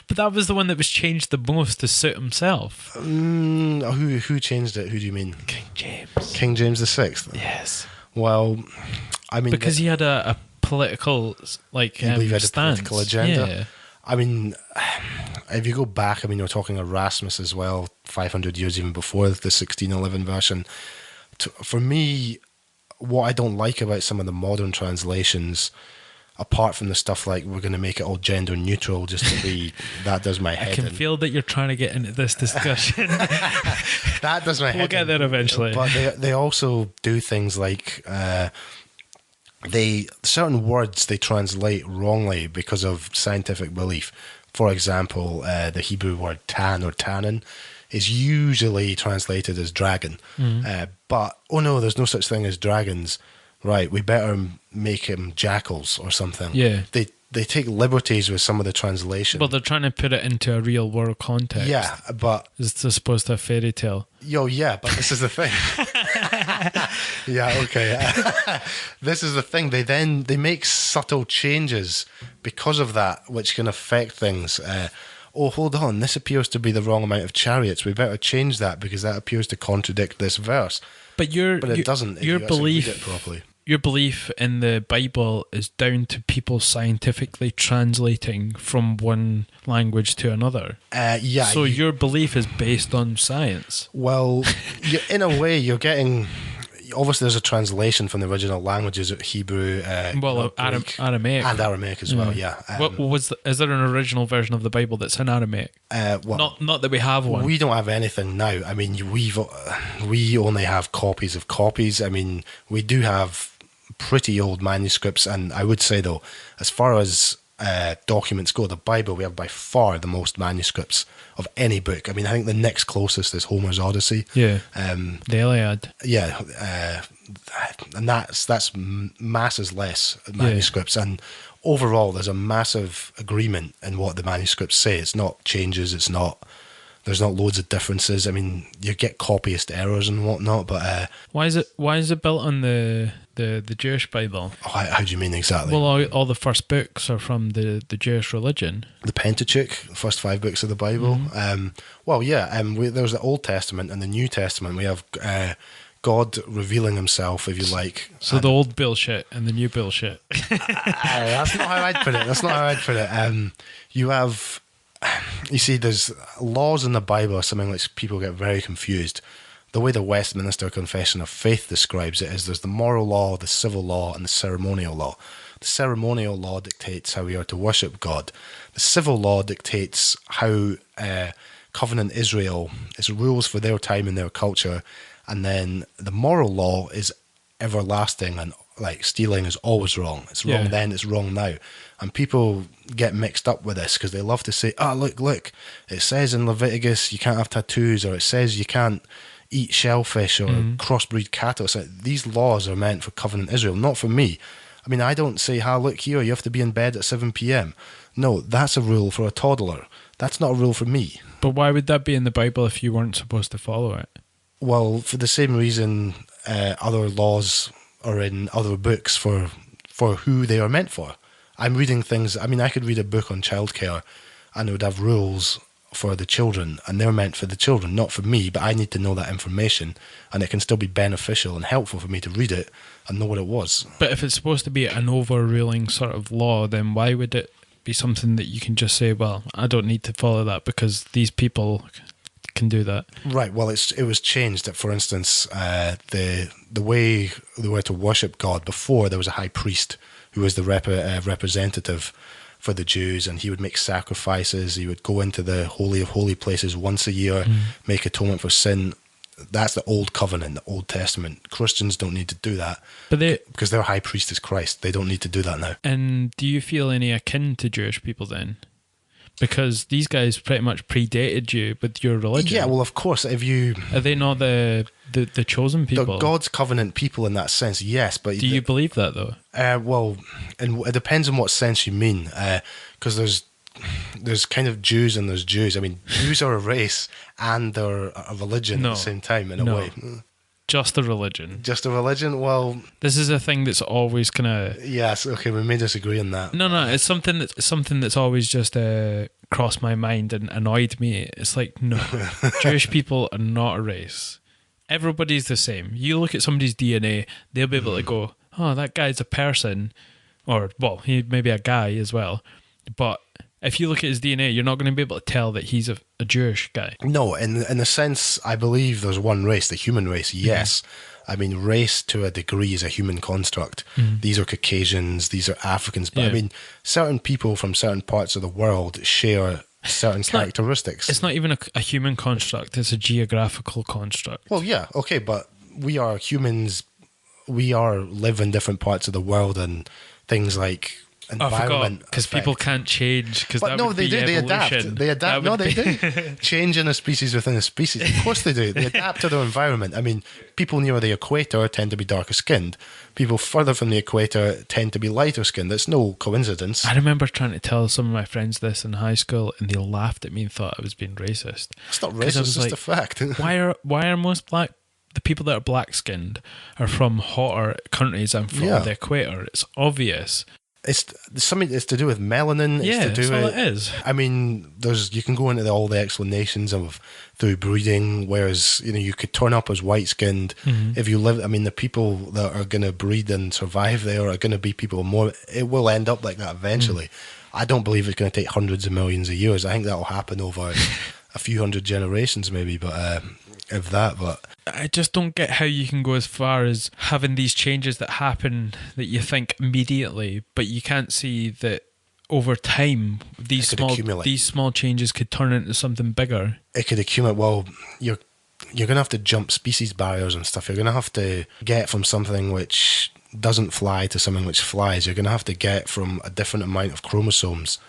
Speaker 1: But that was the one that was changed the most to suit himself.
Speaker 3: Who changed it? Who do you mean?
Speaker 1: King James.
Speaker 3: King James the Sixth?
Speaker 1: Yes.
Speaker 3: Well,
Speaker 1: because he had a political
Speaker 3: stance. A political agenda.
Speaker 1: Yeah.
Speaker 3: If you go back, we're talking Erasmus as well, 500 years even before the 1611 version. For me, what I don't like about some of the modern translations, apart from the stuff like we're going to make it all gender neutral just to be, that does my head
Speaker 1: I can
Speaker 3: in.
Speaker 1: feel that you're trying to get into this discussion.
Speaker 3: That does my head
Speaker 1: We'll get
Speaker 3: in.
Speaker 1: there eventually.
Speaker 3: But they also do things like certain words they translate wrongly because of scientific belief. For example, the Hebrew word tan or tannin is usually translated as dragon. But, oh no, there's no such thing as dragons. Right, we better make him jackals or something.
Speaker 1: Yeah.
Speaker 3: They take liberties with some of the translation.
Speaker 1: But they're trying to put it into a real world context.
Speaker 3: Yeah, but...
Speaker 1: It's supposed to a fairy tale.
Speaker 3: Yeah, but this is the thing. Yeah, okay. This is the thing. They make subtle changes because of that, which can affect things. Oh, hold on, this appears to be the wrong amount of chariots. We better change that because that appears to contradict this verse. But it doesn't.
Speaker 1: Your
Speaker 3: if you actually
Speaker 1: belief,
Speaker 3: read it properly.
Speaker 1: Your belief in the Bible is down to people scientifically translating from one language to another.
Speaker 3: Yeah.
Speaker 1: So your belief is based on science.
Speaker 3: Well, in a way, you're getting... Obviously, there's a translation from the original languages of Hebrew, Greek,
Speaker 1: Aramaic.
Speaker 3: and Aramaic as well. Yeah.
Speaker 1: Is there an original version of the Bible that's in Aramaic? Not that we have one.
Speaker 3: We don't have anything now. I mean, we only have copies of copies. I mean, we do have pretty old manuscripts, and I would say though, as far as documents go, the Bible, we have by far the most manuscripts of any book. I mean, I think the next closest is Homer's Odyssey.
Speaker 1: Yeah. The Iliad.
Speaker 3: Yeah, and that's masses less manuscripts, and overall, there's a massive agreement in what the manuscripts say. It's not changes. There's not loads of differences. I mean, you get copyist errors and whatnot, but
Speaker 1: why is it built on the Jewish Bible?
Speaker 3: How do you mean exactly?
Speaker 1: Well, all the first books are from the Jewish religion.
Speaker 3: The Pentateuch, the first 5 books of the Bible.
Speaker 1: Mm-hmm.
Speaker 3: There's the Old Testament and the New Testament. We have God revealing himself, if you like.
Speaker 1: So the old bullshit and the new bullshit.
Speaker 3: That's not how I'd put it. You see, there's laws in the Bible or something which people get very confused. The way the Westminster Confession of Faith describes it is there's the moral law, the civil law, and the ceremonial law. The ceremonial law dictates how we are to worship God. The civil law dictates how covenant Israel, its rules for their time and their culture. And then the moral law is everlasting, and like stealing is always wrong. It's wrong then, it's wrong now. And people get mixed up with this because they love to say, look, it says in Leviticus you can't have tattoos, or it says you can't eat shellfish or crossbreed cattle. So these laws are meant for covenant Israel, not for me. I mean, I don't say, look here, you have to be in bed at 7 p.m. No, that's a rule for a toddler. That's not a rule for me.
Speaker 1: But why would that be in the Bible if you weren't supposed to follow it?
Speaker 3: Well, for the same reason other laws are in other books for who they are meant for. I'm reading things, I mean, I could read a book on childcare and it would have rules for the children, and they're meant for the children, not for me, but I need to know that information, and it can still be beneficial and helpful for me to read it and know what it was.
Speaker 1: But if it's supposed to be an overruling sort of law, then why would it be something that you can just say, well, I don't need to follow that because these people can do that? Right,
Speaker 3: well, it was changed. That, for instance, the way they were to worship God before, there was a high priest who was the representative for the Jews, and he would make sacrifices. He would go into the Holy of Holy Places once a year, make atonement for sin. That's the Old Covenant, the Old Testament. Christians don't need to do that, because their high priest is Christ. They don't need to do that now.
Speaker 1: And do you feel any akin to Jewish people then? Because these guys pretty much predated you with your religion.
Speaker 3: Yeah, well, of course. Are they not the
Speaker 1: chosen people?
Speaker 3: They're God's covenant people in that sense, yes. But
Speaker 1: do you believe that, though?
Speaker 3: Well, and it depends on what sense you mean. Because there's kind of Jews and there's Jews. I mean, Jews are a race and they're a religion at the same time, in a way.
Speaker 1: Just a religion.
Speaker 3: Just a religion? Well,
Speaker 1: this is a thing that's always kind of...
Speaker 3: Yes, okay, we may disagree on that.
Speaker 1: No, it's something that's always just crossed my mind and annoyed me. It's like, no, Jewish people are not a race. Everybody's the same. You look at somebody's DNA, they'll be able to go, oh, that guy's a person, or, well, he may be a guy as well, but If you look at his DNA, you're not going to be able to tell that he's a Jewish guy.
Speaker 3: No, in a sense, I believe there's one race, the human race, yes. I mean, race to a degree is a human construct. These are Caucasians, these are Africans. But I mean, certain people from certain parts of the world share certain characteristics.
Speaker 1: It's not even a human construct, it's a geographical construct.
Speaker 3: Well, yeah, okay, but we are humans. We live in different parts of the world, and things like environment.
Speaker 1: Because people can't change.
Speaker 3: But no, they do. They adapt. They adapt. No, they do. Change in a species within a species. Of course they do. They adapt to their environment. I mean, people near the equator tend to be darker skinned. People further from the equator tend to be lighter skinned. That's no coincidence.
Speaker 1: I remember trying to tell some of my friends this in high school, and they laughed at me and thought I was being racist.
Speaker 3: It's not racist. It's just a fact.
Speaker 1: why are most the people that are black skinned are from hotter countries and from the equator? It's obvious.
Speaker 3: It's something. It's to do with melanin.
Speaker 1: Yeah,
Speaker 3: it's to do
Speaker 1: that's all
Speaker 3: with,
Speaker 1: it is.
Speaker 3: I mean, you can go into all the explanations of through breeding. Whereas you could turn up as white skinned if you live. I mean, the people that are going to breed and survive there are going to be people more. It will end up like that eventually. I don't believe it's going to take hundreds of millions of years. I think that will happen over a few hundred generations, maybe. But if that, but
Speaker 1: I just don't get how you can go as far as having these changes that happen that you think immediately, but you can't see that over time these small changes could turn into something bigger.
Speaker 3: It could accumulate. Well, you're going to have to jump species barriers and stuff. You're going to have to get from something which doesn't fly to something which flies. You're going to have to get from a different amount of chromosomes.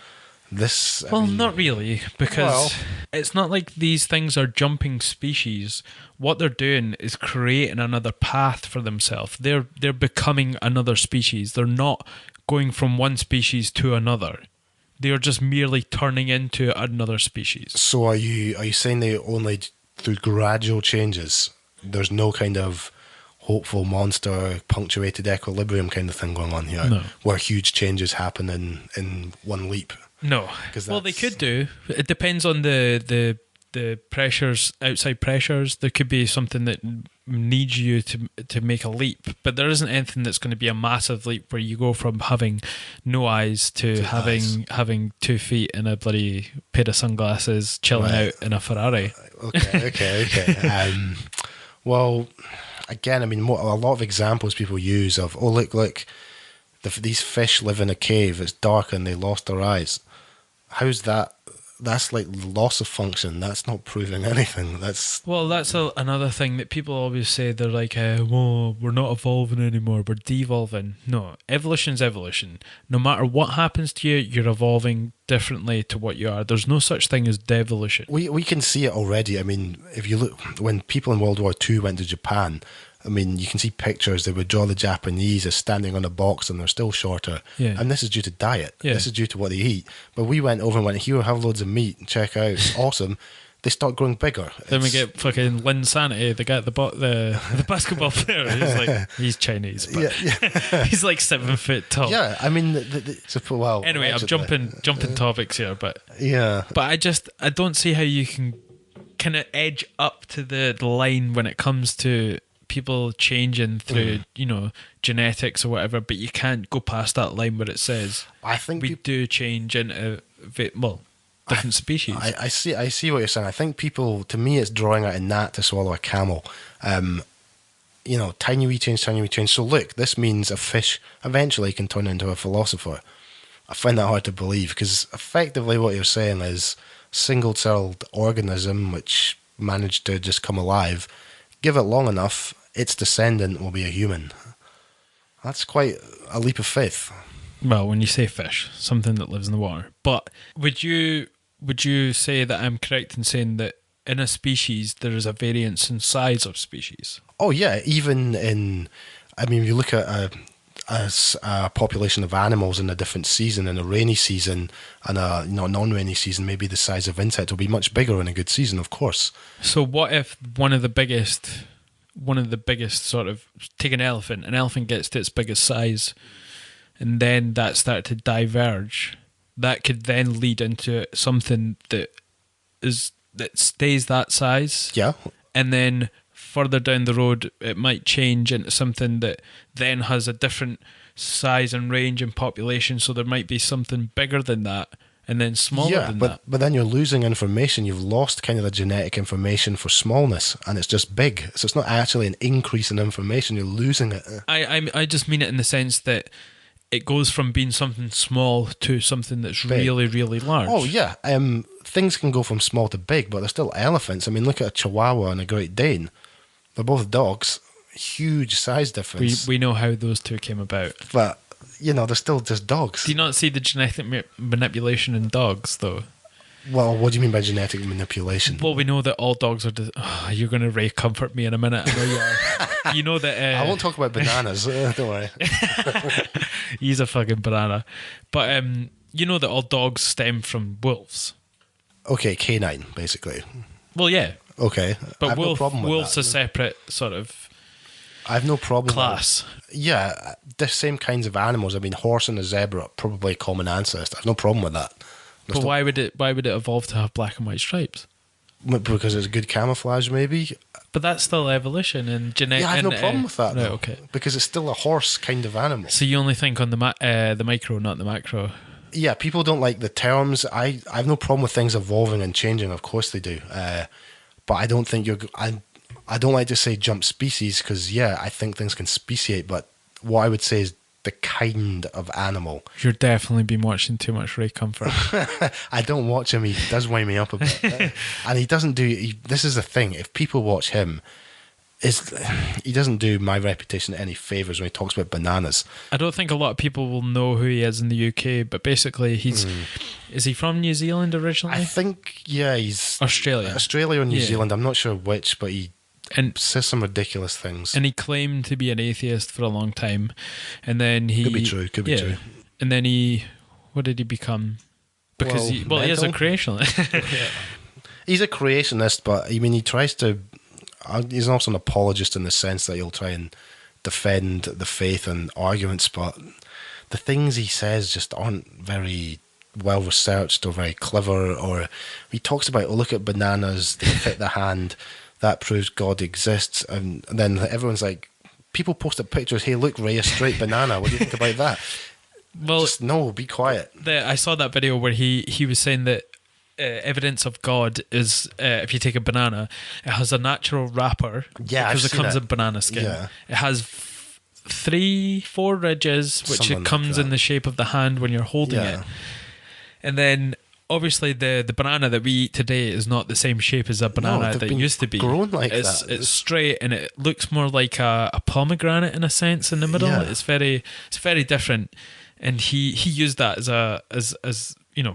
Speaker 1: Not really, because it's not like these things are jumping species. What they're doing is creating another path for themselves. They're becoming another species. They're not going from one species to another. They are just merely turning into another species.
Speaker 3: So are you saying they only through gradual changes? There's no kind of hopeful monster punctuated equilibrium kind of thing going on here, where huge changes happen in one leap.
Speaker 1: No, well, they could do. It depends on the pressures, outside pressures. There could be something that needs you to make a leap, but there isn't anything that's going to be a massive leap where you go from having no eyes to having 2 feet and a bloody pair of sunglasses chilling out in a Ferrari.
Speaker 3: Okay. Well, again, I mean, a lot of examples people use of, look, these fish live in a cave, it's dark and they lost their eyes. How's that? That's like loss of function. That's not proving anything. That's
Speaker 1: another thing that people always say. They're like, well, we're not evolving anymore, we're devolving. No, evolution's evolution. No matter what happens to you, you're evolving differently to what you are. There's no such thing as devolution.
Speaker 3: We can see it already. I mean, if you look, when people in World War II went to Japan, I mean, you can see pictures. They would draw the Japanese as standing on a box and they're still shorter. Yeah. And this is due to diet. Yeah. This is due to what they eat. But we went over and went, here, have loads of meat. Check out. It's awesome. They start growing bigger.
Speaker 1: Then we get fucking Lin Sanity, the guy at the basketball player. He's Chinese, but he's like 7 foot tall.
Speaker 3: Yeah, I mean,
Speaker 1: anyway, I'm jumping topics here, but I don't see how you can kind of edge up to the line when it comes to people changing through, genetics or whatever, but you can't go past that line where it says, I think we do change into, different species.
Speaker 3: I see what you're saying. I think people, to me, it's drawing out a gnat to swallow a camel. Tiny wee change. So look, this means a fish eventually can turn into a philosopher. I find that hard to believe, because effectively what you're saying is single-celled organism which managed to just come alive, give it long enough, its descendant will be a human. That's quite a leap of faith.
Speaker 1: Well, when you say fish, something that lives in the water. But would you say that I'm correct in saying that in a species there is a variance in size of species?
Speaker 3: Oh yeah, even in, if you look at a population of animals in a different season, in a rainy season and a non-rainy season, maybe the size of insects will be much bigger in a good season, of course.
Speaker 1: So what if one of the biggest sort of, take an elephant gets to its biggest size, and then that started to diverge, that could then lead into something that stays that size.
Speaker 3: Yeah.
Speaker 1: And then further down the road, it might change into something that then has a different size and range and population, so there might be something bigger than that, and then smaller than that.
Speaker 3: But then you're losing information. You've lost kind of the genetic information for smallness, and it's just big. So it's not actually an increase in information. You're losing it.
Speaker 1: I just mean it in the sense that it goes from being something small to something that's big. Really, really large.
Speaker 3: Oh, yeah. Things can go from small to big, but they're still elephants. I mean, look at a Chihuahua and a Great Dane. They're both dogs. Huge size difference.
Speaker 1: We know how those two came about.
Speaker 3: But, they're still just dogs.
Speaker 1: Do you not see the genetic manipulation in dogs, though?
Speaker 3: Well, what do you mean by genetic manipulation?
Speaker 1: Well, we know that all dogs are... you're going to comfort me in a minute. I know you are. You know that...
Speaker 3: I won't talk about bananas. Don't worry.
Speaker 1: He's a fucking banana. But you know that all dogs stem from wolves.
Speaker 3: Okay, canine, basically.
Speaker 1: Well, yeah.
Speaker 3: Okay.
Speaker 1: But wolves are separate sort of...
Speaker 3: I have no problem
Speaker 1: class.
Speaker 3: Yeah, the same kinds of animals. I mean, horse and a zebra are probably a common ancestor. I have no problem with that.
Speaker 1: But why would it evolve to have black and white stripes?
Speaker 3: Because it's good camouflage, maybe.
Speaker 1: But that's still evolution and genetic.
Speaker 3: Yeah, I have no problem with that.
Speaker 1: Right,
Speaker 3: though,
Speaker 1: okay.
Speaker 3: Because it's still a horse kind of animal.
Speaker 1: So you only think on the micro, not the macro.
Speaker 3: Yeah, people don't like the terms. I have no problem with things evolving and changing. Of course they do. But I don't think I don't like to say jump species because, I think things can speciate. But what I would say is the kind of animal.
Speaker 1: You're definitely been watching too much Ray Comfort.
Speaker 3: I don't watch him. He does wind me up a bit. And he doesn't do... this is the thing. If people watch him, he doesn't do my reputation any favours when he talks about bananas.
Speaker 1: I don't think a lot of people will know who he is in the UK, but basically he's... Is he from New Zealand originally?
Speaker 3: I think, he's...
Speaker 1: Australia
Speaker 3: or New Zealand. I'm not sure which, but he... says some ridiculous things.
Speaker 1: And he claimed to be an atheist for a long time. And then he...
Speaker 3: Could be true.
Speaker 1: And then he... What did he become? Because he is a creationist.
Speaker 3: He's a creationist, but I mean, he tries to... He's also an apologist in the sense that he'll try and defend the faith and arguments, but the things he says just aren't very well researched or very clever. Or he talks about, look at bananas, they fit the hand... That proves God exists. And then everyone's like, people post up pictures, hey, look, Ray, a straight banana. What do you think about that?
Speaker 1: Well,
Speaker 3: just no, be quiet.
Speaker 1: I saw that video where he was saying that evidence of God is, if you take a banana, it has a natural wrapper.
Speaker 3: Yeah,
Speaker 1: because it comes in banana skin. Yeah. It has 3-4 ridges, which
Speaker 3: Something
Speaker 1: it comes
Speaker 3: like
Speaker 1: in the shape of the hand when you're holding it. And then... Obviously, the banana that we eat today is not the same shape as a banana that used to be.
Speaker 3: Grown like
Speaker 1: that.
Speaker 3: It's
Speaker 1: straight and it looks more like a pomegranate in a sense in the middle. Yeah. It's very different, and he used that as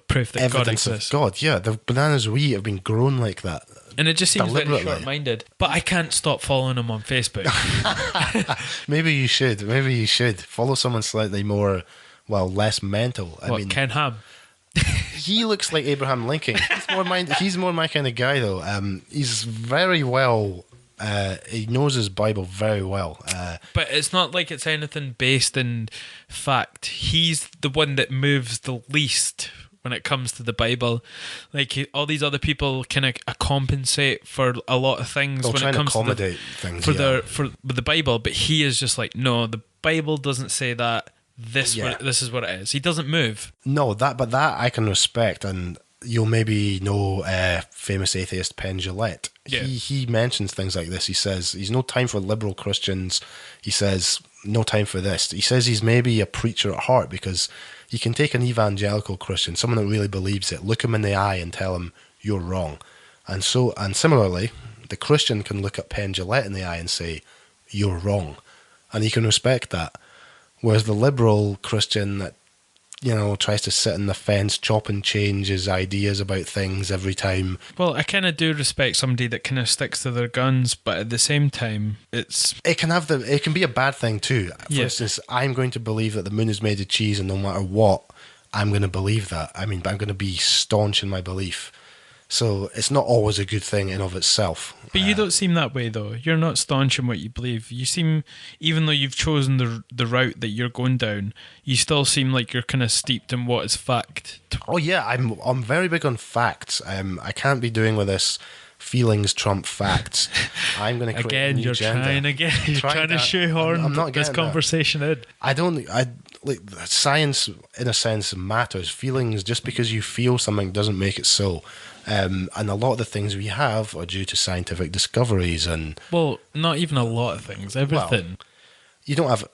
Speaker 1: proof that
Speaker 3: evidence
Speaker 1: God exists.
Speaker 3: Of God, yeah, the bananas we eat have been grown like that.
Speaker 1: And it just seems very short-minded. But I can't stop following him on Facebook.
Speaker 3: Maybe you should follow someone slightly more, less mental. I mean,
Speaker 1: Ken Ham.
Speaker 3: He looks like Abraham Lincoln. He's more my kind of guy, though. He's very well. He knows his Bible very well.
Speaker 1: But it's not like it's anything based in fact. He's the one that moves the least when it comes to the Bible. Like all these other people kind of compensate for a lot of things when it comes to with the Bible. But he is just like, no, the Bible doesn't say that. This is what it is. He doesn't move.
Speaker 3: No, but that I can respect, and you'll maybe know famous atheist Penn Jillette.
Speaker 1: Yeah.
Speaker 3: He mentions things like this. He says he's no time for liberal Christians. He says no time for this. He says he's maybe a preacher at heart because you can take an evangelical Christian, someone that really believes it, look him in the eye and tell him you're wrong. And similarly, the Christian can look at Penn Jillette in the eye and say you're wrong, and he can respect that. Whereas the liberal Christian that, tries to sit on the fence, chop and change his ideas about things every time.
Speaker 1: Well, I kind of do respect somebody that kind of sticks to their guns, but at the same time,
Speaker 3: it can be a bad thing too. For instance, I'm going to believe that the moon is made of cheese, and no matter what, I'm going to believe that. I mean, I'm going to be staunch in my belief. So it's not always a good thing in of itself.
Speaker 1: But you don't seem that way, though. You're not staunch in what you believe. You seem, even though you've chosen the route that you're going down, you still seem like you're kind of steeped in what is fact.
Speaker 3: Oh yeah, I'm very big on facts. I can't be doing with this feelings trump facts. I'm going to create a new agenda.
Speaker 1: You're trying to shoehorn this conversation in.
Speaker 3: like science, in a sense, matters. Feelings, just because you feel something doesn't make it so. And a lot of the things we have are due to scientific discoveries. And
Speaker 1: Well, not even a lot of things. Everything.
Speaker 3: you don't have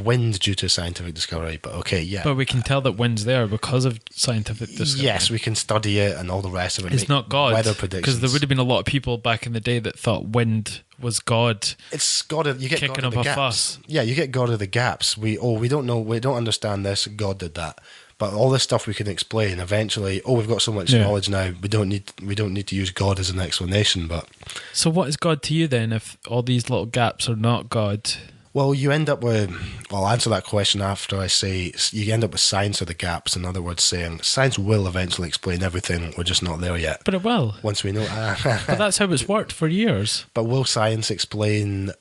Speaker 3: wind due to scientific discovery, but okay, yeah.
Speaker 1: But we can tell that wind's there because of scientific discovery.
Speaker 3: Yes, we can study it and all the rest of it.
Speaker 1: It's not God.
Speaker 3: Weather predictions.
Speaker 1: Because there would have been a lot of people back in the day that thought wind was God.
Speaker 3: It's God. You get
Speaker 1: Kicking
Speaker 3: God of
Speaker 1: up
Speaker 3: the
Speaker 1: a
Speaker 3: gaps.
Speaker 1: fuss.
Speaker 3: Yeah, you get God of the gaps. We don't know. We don't understand this. God did that. But all this stuff we can explain eventually. Oh, we've got so much knowledge now. We don't need to use God as an explanation. But
Speaker 1: So what is God to you then if all these little gaps are not God?
Speaker 3: well, you end up with. Well, I'll answer that question after I say you end up with science of the gaps. In other words, saying science will eventually explain everything. We're just not there yet.
Speaker 1: But it will.
Speaker 3: Once we know.
Speaker 1: But that's how it's worked for years.
Speaker 3: But will science explain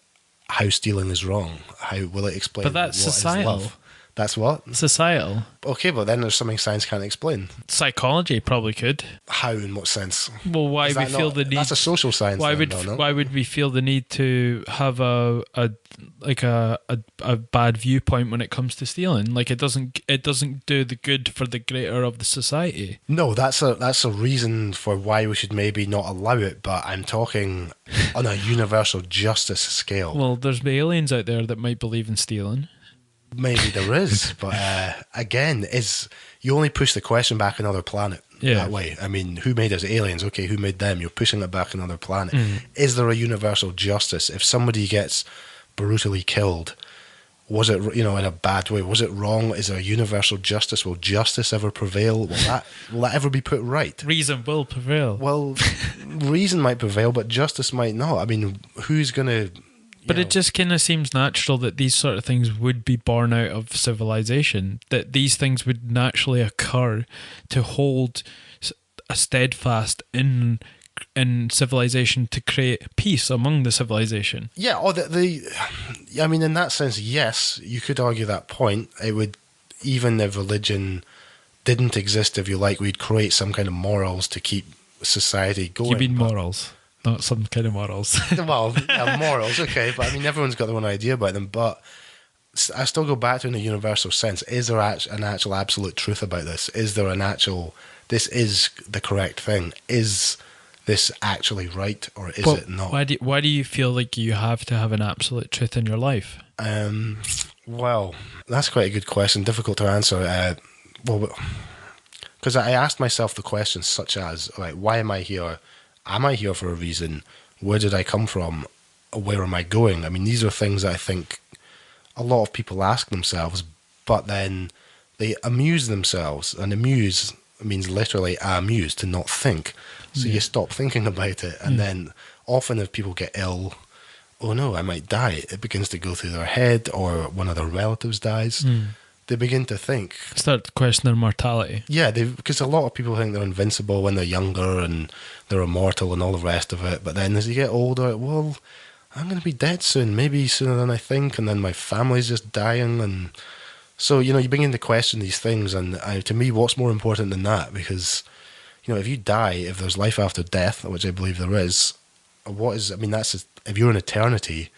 Speaker 3: how stealing is wrong? How will it explain?
Speaker 1: But that's
Speaker 3: what is
Speaker 1: societal.
Speaker 3: love? That's what?
Speaker 1: Societal.
Speaker 3: Okay, but then there's something science can't explain.
Speaker 1: Psychology probably could.
Speaker 3: How? In what sense?
Speaker 1: Well, why
Speaker 3: Is
Speaker 1: we
Speaker 3: that
Speaker 1: feel
Speaker 3: not-
Speaker 1: the need?
Speaker 3: That's a social science.
Speaker 1: Why
Speaker 3: then,
Speaker 1: would
Speaker 3: no?
Speaker 1: why would we feel the need to have a bad viewpoint when it comes to stealing? Like it doesn't do the good for the greater of the society.
Speaker 3: No, that's a reason for why we should maybe not allow it. But I'm talking on a universal justice scale.
Speaker 1: Well, there's aliens out there that might believe in stealing.
Speaker 3: Maybe there is, but again, you only push the question back another planet that way. I mean, who made us? Aliens? Okay, who made them? You're pushing it back another planet. Is there a universal justice? If somebody gets brutally killed, was it in a bad way? Was it wrong? Is there a universal justice? Will justice ever prevail? Will that ever be put right?
Speaker 1: Reason will prevail.
Speaker 3: Well, reason might prevail, but justice might not. I mean, who's going to...
Speaker 1: But it just kind of seems natural that these sort of things would be born out of civilization, that these things would naturally occur to hold a steadfast in civilization to create peace among the civilization.
Speaker 3: Yeah, or I mean, in that sense, yes, you could argue that point. It would, even if religion didn't exist, if you like, we'd create some kind of morals to keep society going.
Speaker 1: You mean morals? Not some kind of morals.
Speaker 3: Well, yeah, morals, okay, but I mean, everyone's got their own idea about them. But I still go back to in a universal sense. Is there an actual absolute truth about this? Is there this is the correct thing? Is this actually right, or is it not?
Speaker 1: Why do you feel like you have to have an absolute truth in your life?
Speaker 3: Well, that's quite a good question. Difficult to answer. Because I asked myself the questions such as, like, why am I here? Am I here for a reason? Where did I come from? Where am I going? I mean, these are things that I think a lot of people ask themselves, but then they amuse themselves. And amuse means literally amuse, to not think. So you stop thinking about it. And then often if people get ill, oh no, I might die, it begins to go through their head, or one of their relatives dies. They begin to think.
Speaker 1: Start to question their mortality.
Speaker 3: Yeah, because a lot of people think they're invincible when they're younger and they're immortal and all the rest of it. But then as you get older, well, I'm going to be dead soon, maybe sooner than I think, and then my family's just dying. And so, you begin to question these things. And to me, what's more important than that? Because, if you die, if there's life after death, which I believe there is, if you're in eternity,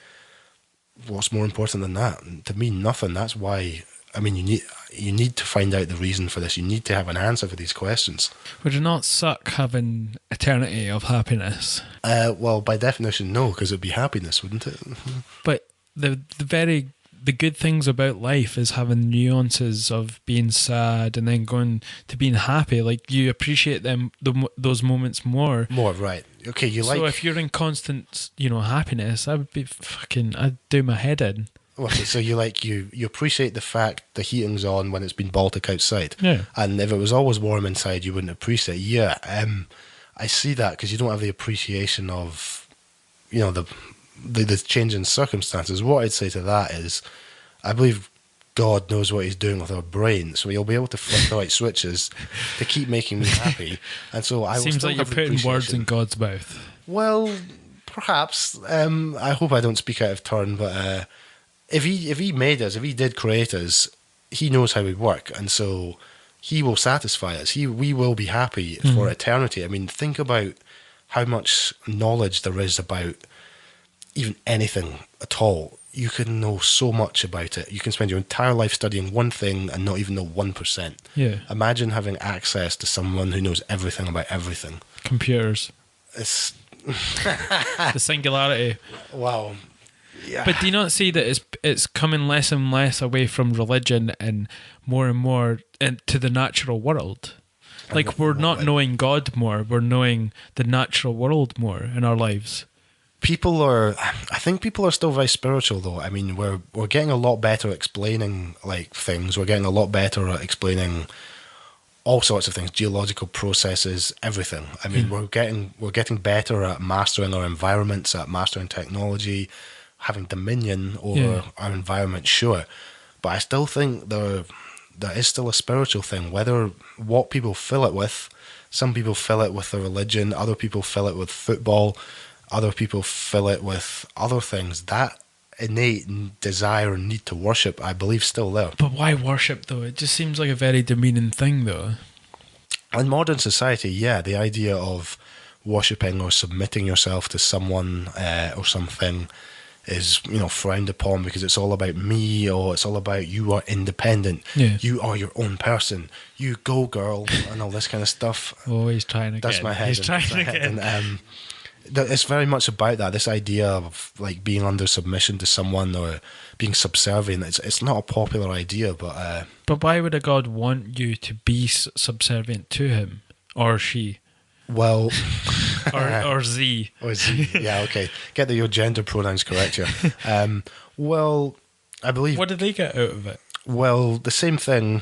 Speaker 3: what's more important than that? And to me, nothing. That's why... I mean, you need to find out the reason for this. You need to have an answer for these questions.
Speaker 1: Would it not suck having eternity of happiness?
Speaker 3: Well, by definition, no, because it'd be happiness, wouldn't it?
Speaker 1: But the good things about life is having nuances of being sad and then going to being happy. Like, you appreciate those moments more.
Speaker 3: More, right. Okay,
Speaker 1: So if you're in constant, happiness, I'd do my head in.
Speaker 3: Okay, so you appreciate the fact the heating's on when it's been Baltic outside.
Speaker 1: Yeah.
Speaker 3: And if it was always warm inside, you wouldn't appreciate it. Yeah, I see that, because you don't have the appreciation of, the change in circumstances. What I'd say to that is, I believe God knows what he's doing with our brain, so he'll be able to flip the right switches to keep making me happy. And so I will
Speaker 1: Seems
Speaker 3: still
Speaker 1: like you're
Speaker 3: have the
Speaker 1: putting words in
Speaker 3: appreciation.
Speaker 1: God's mouth.
Speaker 3: Well, perhaps. I hope I don't speak out of turn, but if he made us, if he did create us, he knows how we work, and so he will satisfy us. We will be happy for eternity. I mean, think about how much knowledge there is about even anything at all. you can know so much about it. You can spend your entire life studying one thing and not even know 1%.
Speaker 1: Yeah.
Speaker 3: Imagine having access to someone who knows everything about everything.
Speaker 1: Computers.
Speaker 3: It's
Speaker 1: The singularity.
Speaker 3: wow. Yeah.
Speaker 1: But do you not see that it's coming less and less away from religion and more into the natural world? Like, we're not knowing God more, we're knowing the natural world more in our lives.
Speaker 3: I think people are still very spiritual, though. I mean, we're getting a lot better at explaining like things. We're getting a lot better at explaining all sorts of things, geological processes, everything. I mean, we're getting better at mastering our environments, at mastering technology, having dominion over our environment, sure. But I still think there is still a spiritual thing, whether what people fill it with. Some people fill it with their religion, other people fill it with football, other people fill it with other things. That innate desire and need to worship, I believe, still there.
Speaker 1: But why worship, though? It just seems like a very demeaning thing, though.
Speaker 3: In modern society, yeah, the idea of worshipping or submitting yourself to someone or something is, frowned upon because it's all about me, or it's all about you are independent.
Speaker 1: Yeah.
Speaker 3: You are your own person. You go, girl, and all this kind of stuff.
Speaker 1: Oh, he's trying again.
Speaker 3: That's my head.
Speaker 1: He's trying again.
Speaker 3: And, it's very much about that. This idea of like being under submission to someone or being subservient. It's not a popular idea, but.
Speaker 1: But why would a God want you to be subservient to him or she?
Speaker 3: Well,
Speaker 1: or Z.
Speaker 3: Or Z. Yeah, okay. Get your gender pronouns correct here. Well, I believe.
Speaker 1: What do they get out of it?
Speaker 3: Well, the same thing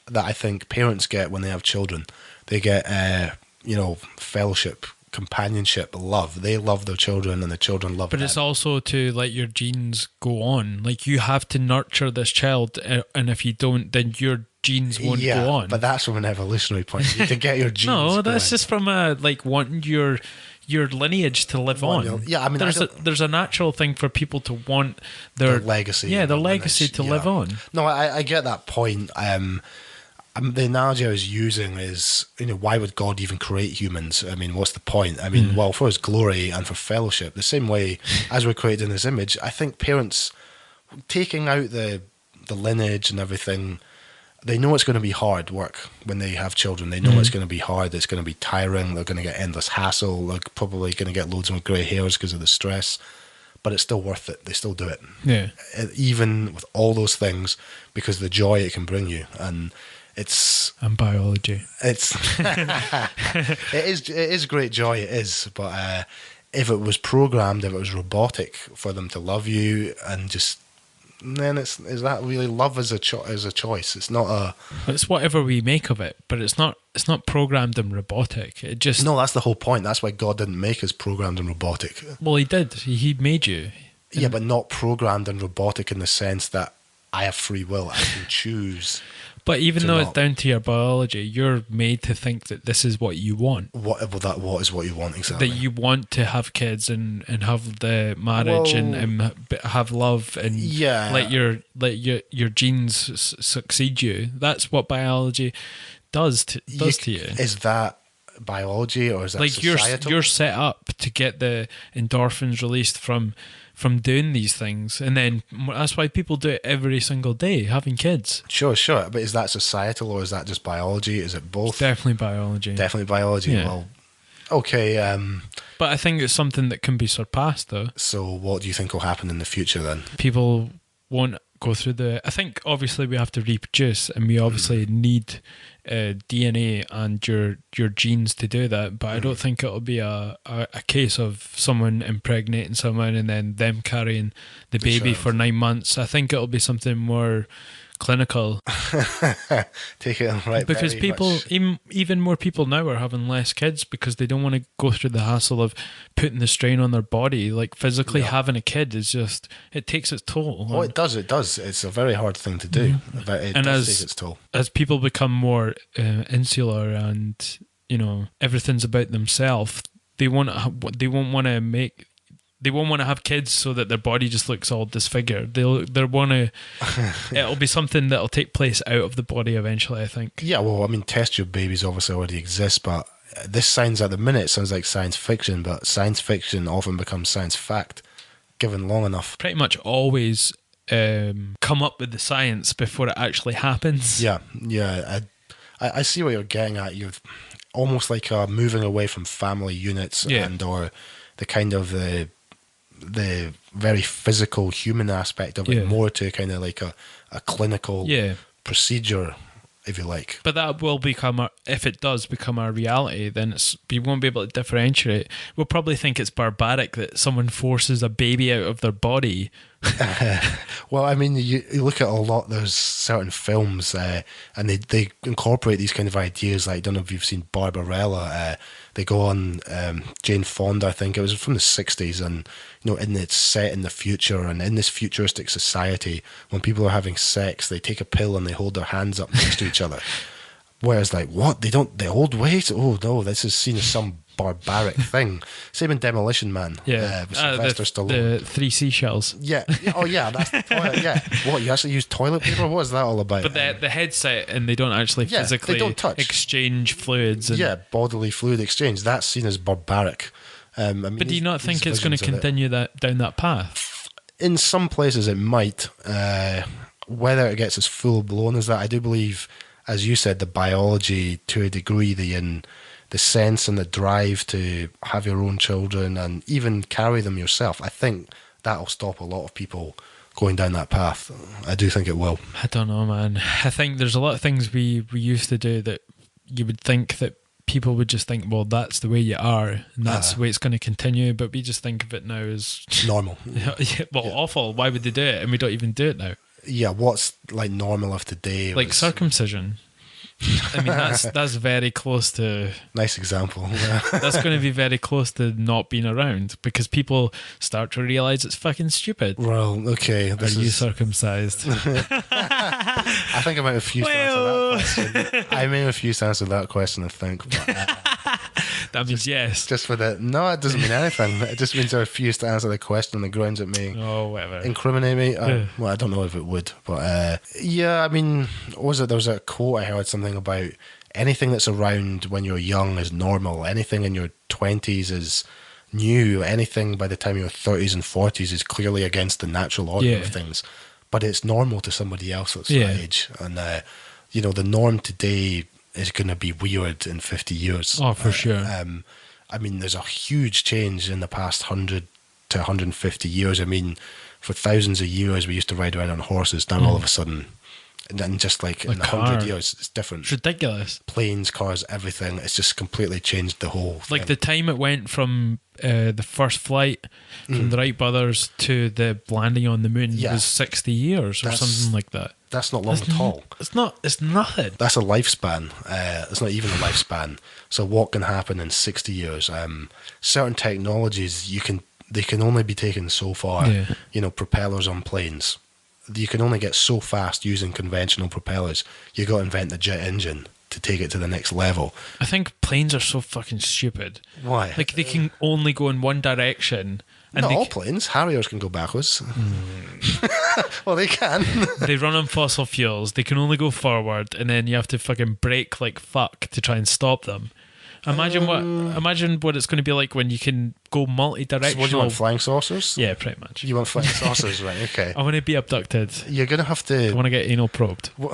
Speaker 3: that I think parents get when they have children. They get, fellowship, companionship, love. They love their children, and the children love them.
Speaker 1: But it's also to let your genes go on. Like, you have to nurture this child, and if you don't, then your genes won't go on.
Speaker 3: But that's from an evolutionary point of view, to get your genes
Speaker 1: No, that's
Speaker 3: going.
Speaker 1: just from wanting your lineage to live on.
Speaker 3: Yeah, I mean,
Speaker 1: there's a natural thing for people to want their
Speaker 3: legacy.
Speaker 1: Yeah, their legacy to live on.
Speaker 3: No, I get that point. The analogy I was using is, why would God even create humans? I mean, what's the point? I mean, well, for his glory and for fellowship, the same way as we're created in his image, I think parents, taking out the lineage and everything, they know it's going to be hard work when they have children. They know it's going to be hard. It's going to be tiring. They're going to get endless hassle. They're probably going to get loads of grey hairs because of the stress. But it's still worth it. They still do it.
Speaker 1: Yeah.
Speaker 3: Even with all those things, because of the joy it can bring you. And
Speaker 1: biology.
Speaker 3: It is great joy. It is. But if it was programmed, if it was robotic for them to love you and just, then is that really love as a choice? It's not a.
Speaker 1: It's whatever we make of it, but it's not programmed and robotic. It just
Speaker 3: that's the whole point. That's why God didn't make us programmed and robotic.
Speaker 1: Well, he did. He made you.
Speaker 3: Yeah, but not programmed and robotic in the sense that I have free will. I can choose.
Speaker 1: But even though it's down to your biology, you're made to think that this is what you want.
Speaker 3: What is what you want exactly?
Speaker 1: That you want to have kids and have the marriage and have love and let your genes succeed you. That's what biology does to you.
Speaker 3: Is that biology or is that
Speaker 1: like
Speaker 3: societal?
Speaker 1: You're set up to get the endorphins released from doing these things, and then that's why people do it every single day, having kids.
Speaker 3: Sure, but is that societal or is that just biology? Is it both?
Speaker 1: It's definitely biology.
Speaker 3: Yeah. Well, okay.
Speaker 1: But I think it's something that can be surpassed, though.
Speaker 3: So what do you think will happen in the future then?
Speaker 1: People won't go through I think obviously we have to reproduce, and we obviously need DNA and your genes to do that, but I don't think it'll be a case of someone impregnating someone and then them carrying the baby for 9 months. I think it'll be something more clinical.
Speaker 3: Take it right,
Speaker 1: because people even more people now are having less kids because they don't want to go through the hassle of putting the strain on their body. Like physically having a kid is just, it takes its toll.
Speaker 3: Oh, it does. It's a very hard thing to do. It does take its toll.
Speaker 1: As people become more insular and everything's about themselves, they won't want to have kids so that their body just looks all disfigured. They'll want to. It'll be something that'll take place out of the body eventually, I think.
Speaker 3: Yeah, well, I mean, test tube babies obviously already exist, but this sounds like science fiction, but science fiction often becomes science fact. given long enough.
Speaker 1: Pretty much always come up with the science before it actually happens.
Speaker 3: Yeah. I see what you're getting at. You're almost like moving away from family units and or the kind of the very physical human aspect of it, more to kind of like a clinical procedure, if you like.
Speaker 1: But that will become, if it does become our reality, then we won't be able to differentiate. We'll probably think it's barbaric that someone forces a baby out of their body.
Speaker 3: Well, I mean, you look at a lot, there's certain films and they incorporate these kind of ideas. Like, I don't know if you've seen Barbarella. They go on Jane Fonda, I think it was from the 60s, and and it's set in the future, and in this futuristic society, when people are having sex, they take a pill and they hold their hands up next to each other. Whereas, like, what? They don't, the old ways? Oh no, this is seen as some barbaric thing. Same in Demolition Man. With Sylvester Stallone.
Speaker 1: The 3 seashells.
Speaker 3: Yeah. Oh yeah, that's the toilet. Yeah. What, you actually use toilet paper? What is that all about?
Speaker 1: But the headset, and they don't actually physically
Speaker 3: they don't touch.
Speaker 1: Exchange fluids. And
Speaker 3: Bodily fluid exchange. That's seen as barbaric. I mean,
Speaker 1: but do you not think it's going to continue down that path?
Speaker 3: In some places it might. Whether it gets as full blown as that, I do believe, as you said, the biology to a degree, the sense and the drive to have your own children and even carry them yourself, I think that'll stop a lot of people going down that path. I do think it will.
Speaker 1: I don't know, man. I think there's a lot of things we used to do that you would think that people would just think, well, that's the way you are, and that's the way it's going to continue, but we just think of it now as
Speaker 3: normal.
Speaker 1: Awful. Why would they do it? And we don't even do it now.
Speaker 3: Yeah, what's like normal of today?
Speaker 1: Like circumcision. I mean, that's very close to...
Speaker 3: Nice example.
Speaker 1: That's going to be very close to not being around, because people start to realise it's fucking stupid.
Speaker 3: Well, okay.
Speaker 1: Are you circumcised?
Speaker 3: I think I might have fused to answer that question. I may have fused to answer that question, I think. But,
Speaker 1: that means yes.
Speaker 3: Just for the... No, it doesn't mean anything. It just means I refuse to answer the question on the grounds it may incriminate me. Well, I don't know if it would. But I mean, what was it? There was a quote I heard, something about anything that's around when you're young is normal. Anything in your 20s is new. Anything by the time you're 30s and 40s is clearly against the natural order of things. But it's normal to somebody else that's that age. And, the norm today is going to be weird in 50 years.
Speaker 1: Oh, for sure.
Speaker 3: I mean, there's a huge change in the past 100 to 150 years. I mean, for thousands of years, we used to ride around on horses. Now, all of a sudden, and then just like in 100 years, it's different.
Speaker 1: It's ridiculous.
Speaker 3: Planes, cars, everything. It's just completely changed the whole thing.
Speaker 1: Like the time it went from the first flight from the Wright brothers to the landing on the moon was 60 years or something like that.
Speaker 3: That's not long at all.
Speaker 1: It's nothing.
Speaker 3: That's a lifespan. It's not even a lifespan. So what can happen in 60 years? Certain technologies, they can only be taken so far. Propellers on planes. You can only get so fast using conventional propellers. You got to invent the jet engine to take it to the next level.
Speaker 1: I think planes are so fucking stupid.
Speaker 3: Why?
Speaker 1: Like, they can only go in one direction. And
Speaker 3: not all planes. Harriers can go backwards. Well, they can.
Speaker 1: They run on fossil fuels. They can only go forward, and then you have to fucking brake like fuck to try and stop them. Imagine what it's going to be like when you can go multi-directional.
Speaker 3: So what do you want, flying saucers?
Speaker 1: Yeah, pretty much.
Speaker 3: You want flying saucers, right? Okay.
Speaker 1: I want to be abducted.
Speaker 3: You're going to have to...
Speaker 1: I want to get anal probed.
Speaker 3: You're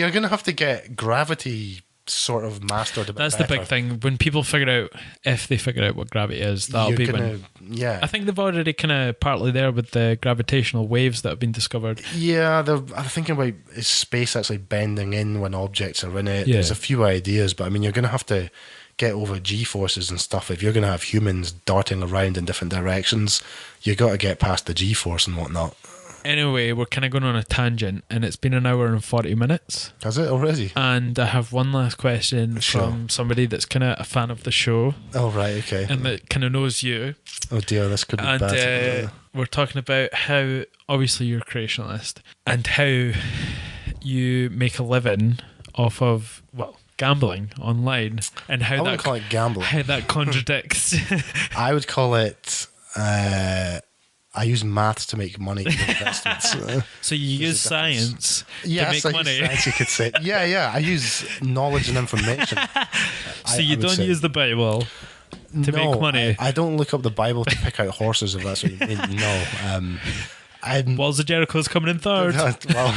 Speaker 3: going to have to get gravity sort of mastered a bit
Speaker 1: That's
Speaker 3: better.
Speaker 1: the big thing. When people figure out, if they figure out what gravity is, that'll be when...
Speaker 3: Yeah.
Speaker 1: I think they've already kind of partly there with the gravitational waves that have been discovered.
Speaker 3: Yeah, I'm thinking about is space actually bending in when objects are in it.
Speaker 1: Yeah.
Speaker 3: There's a few ideas, but I mean, you're going to have to get over G-forces and stuff. If you're going to have humans darting around in different directions, you got to get past the G-force and whatnot.
Speaker 1: Anyway, we're kind of going on a tangent, and it's been an hour and 40 minutes.
Speaker 3: Has it already?
Speaker 1: And I have one last question from somebody that's kind of a fan of the show.
Speaker 3: Oh, right, okay.
Speaker 1: And that kind of knows you.
Speaker 3: Oh dear, this could be bad.
Speaker 1: And we're talking about how, obviously, you're a creationist, and how you make a living off of, well, gambling online, and how
Speaker 3: I wouldn't call it gambling.
Speaker 1: How that contradicts.
Speaker 3: I would call it... I use maths to make money in investments.
Speaker 1: So you use science to make money.
Speaker 3: Use science, you could say. Yeah. I use knowledge and information.
Speaker 1: So you don't use the Bible. to make money.
Speaker 3: I don't look up the Bible to pick out horses, if that's what you mean. No.
Speaker 1: Walls of Jericho's coming in third.
Speaker 3: Well,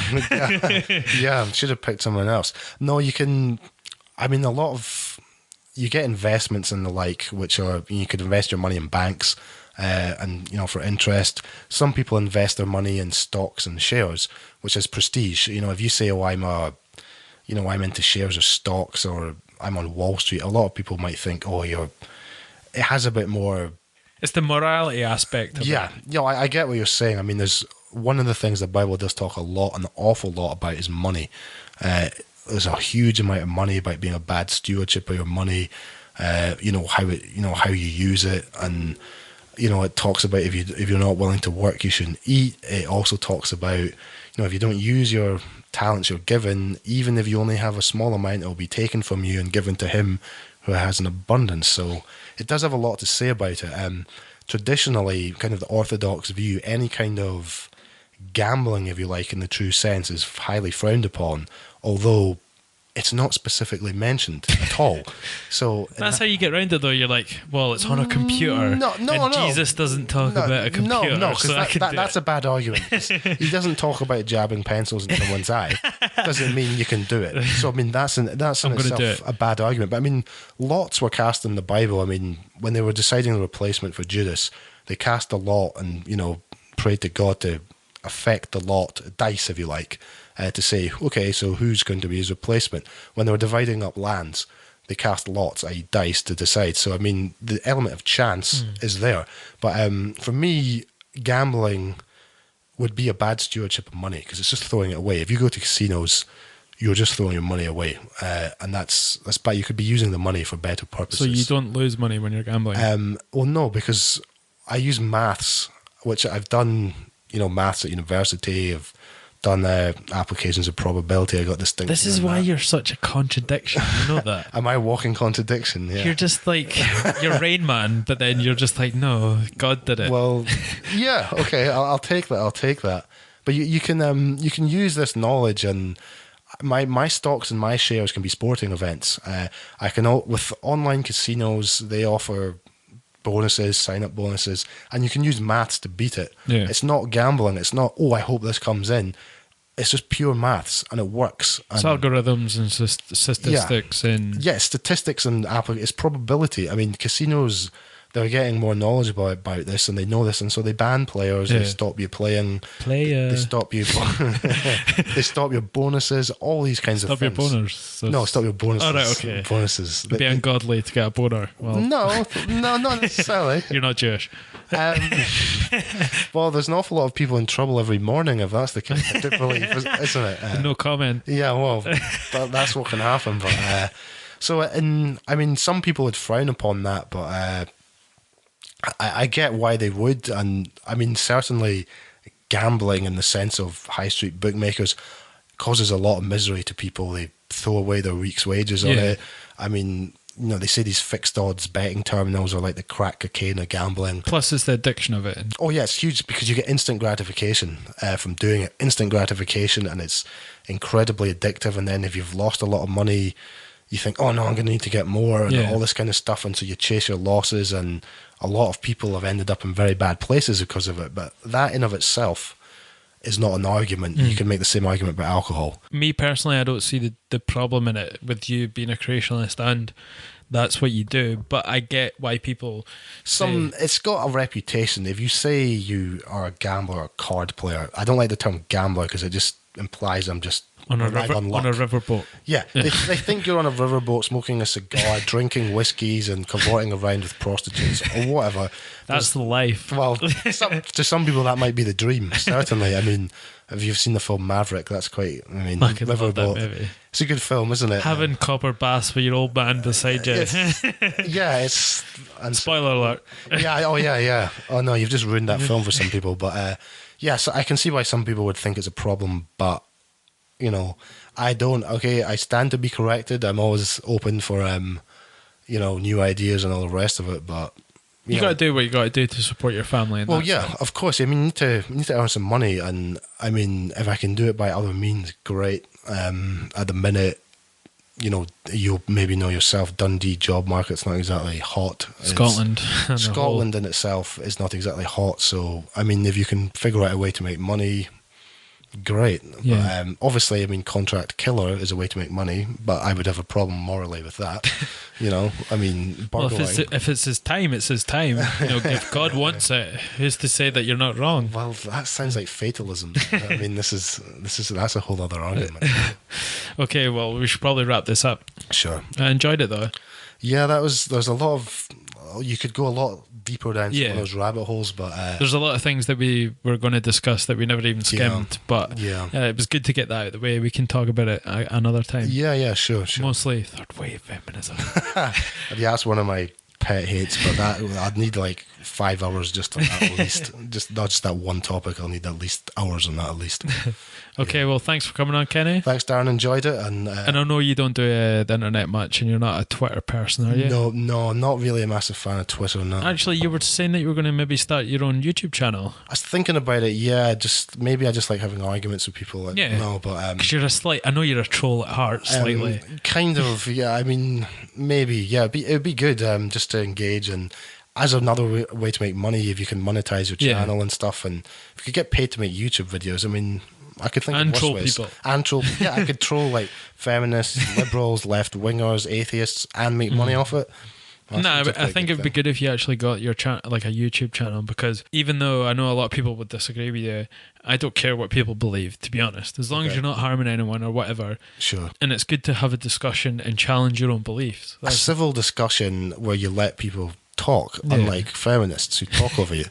Speaker 3: yeah, I should have picked someone else. No, you can. I mean, you get investments and the like, which are, you could invest your money in banks, and for interest. Some people invest their money in stocks and shares, which is prestige. If you say, I'm into shares or stocks, or I'm on Wall Street, a lot of people might think, it has a bit more.
Speaker 1: It's the morality aspect of it.
Speaker 3: Yeah, I get what you're saying. I mean, there's one of the things the Bible does talk an awful lot about is money. There's a huge amount of money about being a bad stewardship of your money. How you use it, and it talks about if you're not willing to work, you shouldn't eat. It also talks about if you don't use your talents you're given, even if you only have a small amount, it will be taken from you and given to him who has an abundance. So it does have a lot to say about it. Traditionally, kind of the orthodox view, any kind of gambling, if you like, in the true sense, is highly frowned upon, although it's not specifically mentioned at all. So
Speaker 1: that's how you get around it, though. You're like, well, it's on a computer.
Speaker 3: No.
Speaker 1: Jesus doesn't talk about a computer.
Speaker 3: No, because that's a bad argument. He doesn't talk about jabbing pencils in someone's eye. Doesn't mean you can do it. So I mean, that's in itself a bad argument. But I mean, lots were cast in the Bible. I mean, when they were deciding the replacement for Judas, they cast a lot and prayed to God to affect the lot, dice, if you like. To say, okay, so who's going to be his replacement? When they were dividing up lands, they cast lots, i.e. dice, to decide. So, I mean, the element of chance is there. But for me, gambling would be a bad stewardship of money because it's just throwing it away. If you go to casinos, you're just throwing your money away. And that's bad. You could be using the money for better purposes.
Speaker 1: So you don't lose money when you're gambling?
Speaker 3: Well, no, because I use maths, which I've done, maths at university. I've done applications of probability. I got this thing.
Speaker 1: This is why you're such a contradiction. You know that?
Speaker 3: Am I a walking contradiction? Yeah.
Speaker 1: You're just like, you're Rain Man, but then you're just like, no, God did it.
Speaker 3: Well, yeah, okay, I'll take that. But you can use this knowledge, and my stocks and my shares can be sporting events. With online casinos, they offer bonuses, sign-up bonuses, and you can use maths to beat it. Yeah. It's not gambling. It's not, I hope this comes in. It's just pure maths, and it works. And
Speaker 1: it's algorithms and statistics.
Speaker 3: Statistics and it's probability. I mean, casinos, they're getting more knowledgeable about this, and they know this, and so they ban players. Yeah. They stop you playing. They stop you. They stop your bonuses. All these kinds of things.
Speaker 1: Stop your bonus.
Speaker 3: No, stop your bonuses.
Speaker 1: Oh, right, okay.
Speaker 3: Bonuses.
Speaker 1: Be ungodly to get a boner. Well,
Speaker 3: no, not necessarily.
Speaker 1: You're not Jewish.
Speaker 3: Well, there's an awful lot of people in trouble every morning if that's the case. I do believe, isn't it?
Speaker 1: No comment.
Speaker 3: Yeah, well, that's what can happen. But some people would frown upon that, but I get why they would, and I mean, certainly gambling in the sense of high street bookmakers causes a lot of misery to people. They throw away their week's wages on it. I mean, they say these fixed odds betting terminals are like the crack cocaine of gambling.
Speaker 1: Plus, it's the addiction of it.
Speaker 3: Oh yeah, it's huge because you get instant gratification from doing it. Instant gratification, and it's incredibly addictive. And then if you've lost a lot of money, you think, oh no, I'm going to need to get more, and all this kind of stuff, and so you chase your losses, and a lot of people have ended up in very bad places because of it. But that in of itself is not an argument. You can make the same argument about alcohol.
Speaker 1: Me personally, I don't see the problem in it with you being a creationist, and that's what you do. But I get why people
Speaker 3: it's got a reputation. If you say you are a gambler or a card player, I don't like the term gambler because it just implies I'm just
Speaker 1: on a riverboat.
Speaker 3: Yeah, they think you're on a riverboat smoking a cigar, drinking whiskies and cavorting around with prostitutes or whatever.
Speaker 1: That's the life.
Speaker 3: Well, to some people that might be the dream, certainly. I mean, if you've seen the film Maverick, that's quite, riverboat. Movie. It's a good film, isn't it?
Speaker 1: Having copper baths with your old man beside you.
Speaker 3: It's...
Speaker 1: Spoiler alert.
Speaker 3: Yeah, yeah. Oh no, you've just ruined that film for some people. But so I can see why some people would think it's a problem, but I don't. Okay, I stand to be corrected. I'm always open for new ideas and all the rest of it. But
Speaker 1: you got to do what you got to do to support your family.
Speaker 3: Well, yeah, of course. I mean, you need to earn some money, and I mean, if I can do it by other means, great. At the minute, you'll maybe know yourself, Dundee job market's not exactly hot.
Speaker 1: Scotland.
Speaker 3: Scotland in itself is not exactly hot. So, I mean, if you can figure out a way to make money, great.
Speaker 1: Yeah.
Speaker 3: But, obviously, I mean, contract killer is a way to make money, but I would have a problem morally with that. I mean,
Speaker 1: Well,
Speaker 3: burgling.
Speaker 1: if it's his time, it's his time. If God wants it, who's to say that you're not wrong?
Speaker 3: Well, that sounds like fatalism. I mean, that's a whole other argument.
Speaker 1: Okay, well, we should probably wrap this up.
Speaker 3: Sure.
Speaker 1: I enjoyed it though.
Speaker 3: Yeah, there's a lot of. You could go a lot deeper down some
Speaker 1: Yeah.
Speaker 3: of those rabbit holes, but
Speaker 1: There's a lot of things that we were going to discuss that we never even skimmed, but
Speaker 3: yeah.
Speaker 1: it was good to get that out of the way. We can talk about it another time.
Speaker 3: Yeah, sure.
Speaker 1: Mostly third wave feminism.
Speaker 3: Yeah, that's one of my pet hates, but I'd need like 5 hours just on that at least. Just not just that one topic. I'll need at least hours on that at least.
Speaker 1: Okay, well, thanks for coming on, Kenny.
Speaker 3: Thanks, Darren. Enjoyed it, and
Speaker 1: I know you don't do the internet much, and you're not a Twitter person, are you?
Speaker 3: no, not really a massive fan of Twitter. No,
Speaker 1: Actually, you were saying that you were going to maybe start your own YouTube channel.
Speaker 3: I was thinking about it. Yeah, maybe I just like having arguments with people.
Speaker 1: Yeah.
Speaker 3: No, but
Speaker 1: Because I know you're a troll at heart, slightly.
Speaker 3: kind of. Yeah, I mean, maybe. Yeah, it'd be good just to engage and. As another way to make money, if you can monetize your channel and stuff, and if you could get paid to make YouTube videos, I mean, I could think
Speaker 1: And
Speaker 3: of worse
Speaker 1: troll
Speaker 3: ways.
Speaker 1: people.
Speaker 3: And troll, yeah, I could troll like feminists, liberals, left wingers, atheists, and make money off it. That
Speaker 1: No,
Speaker 3: seems
Speaker 1: but
Speaker 3: like
Speaker 1: I
Speaker 3: a
Speaker 1: think
Speaker 3: good
Speaker 1: it'd be
Speaker 3: thing.
Speaker 1: good if you actually got your like a YouTube channel, because even though I know a lot of people would disagree with you, I don't care what people believe, to be honest, as long as
Speaker 3: Okay.
Speaker 1: you're not harming anyone or whatever.
Speaker 3: Sure.
Speaker 1: And it's good to have a discussion and challenge your own beliefs.
Speaker 3: A civil discussion where you let people talk,
Speaker 1: Yeah.
Speaker 3: unlike feminists who talk over you.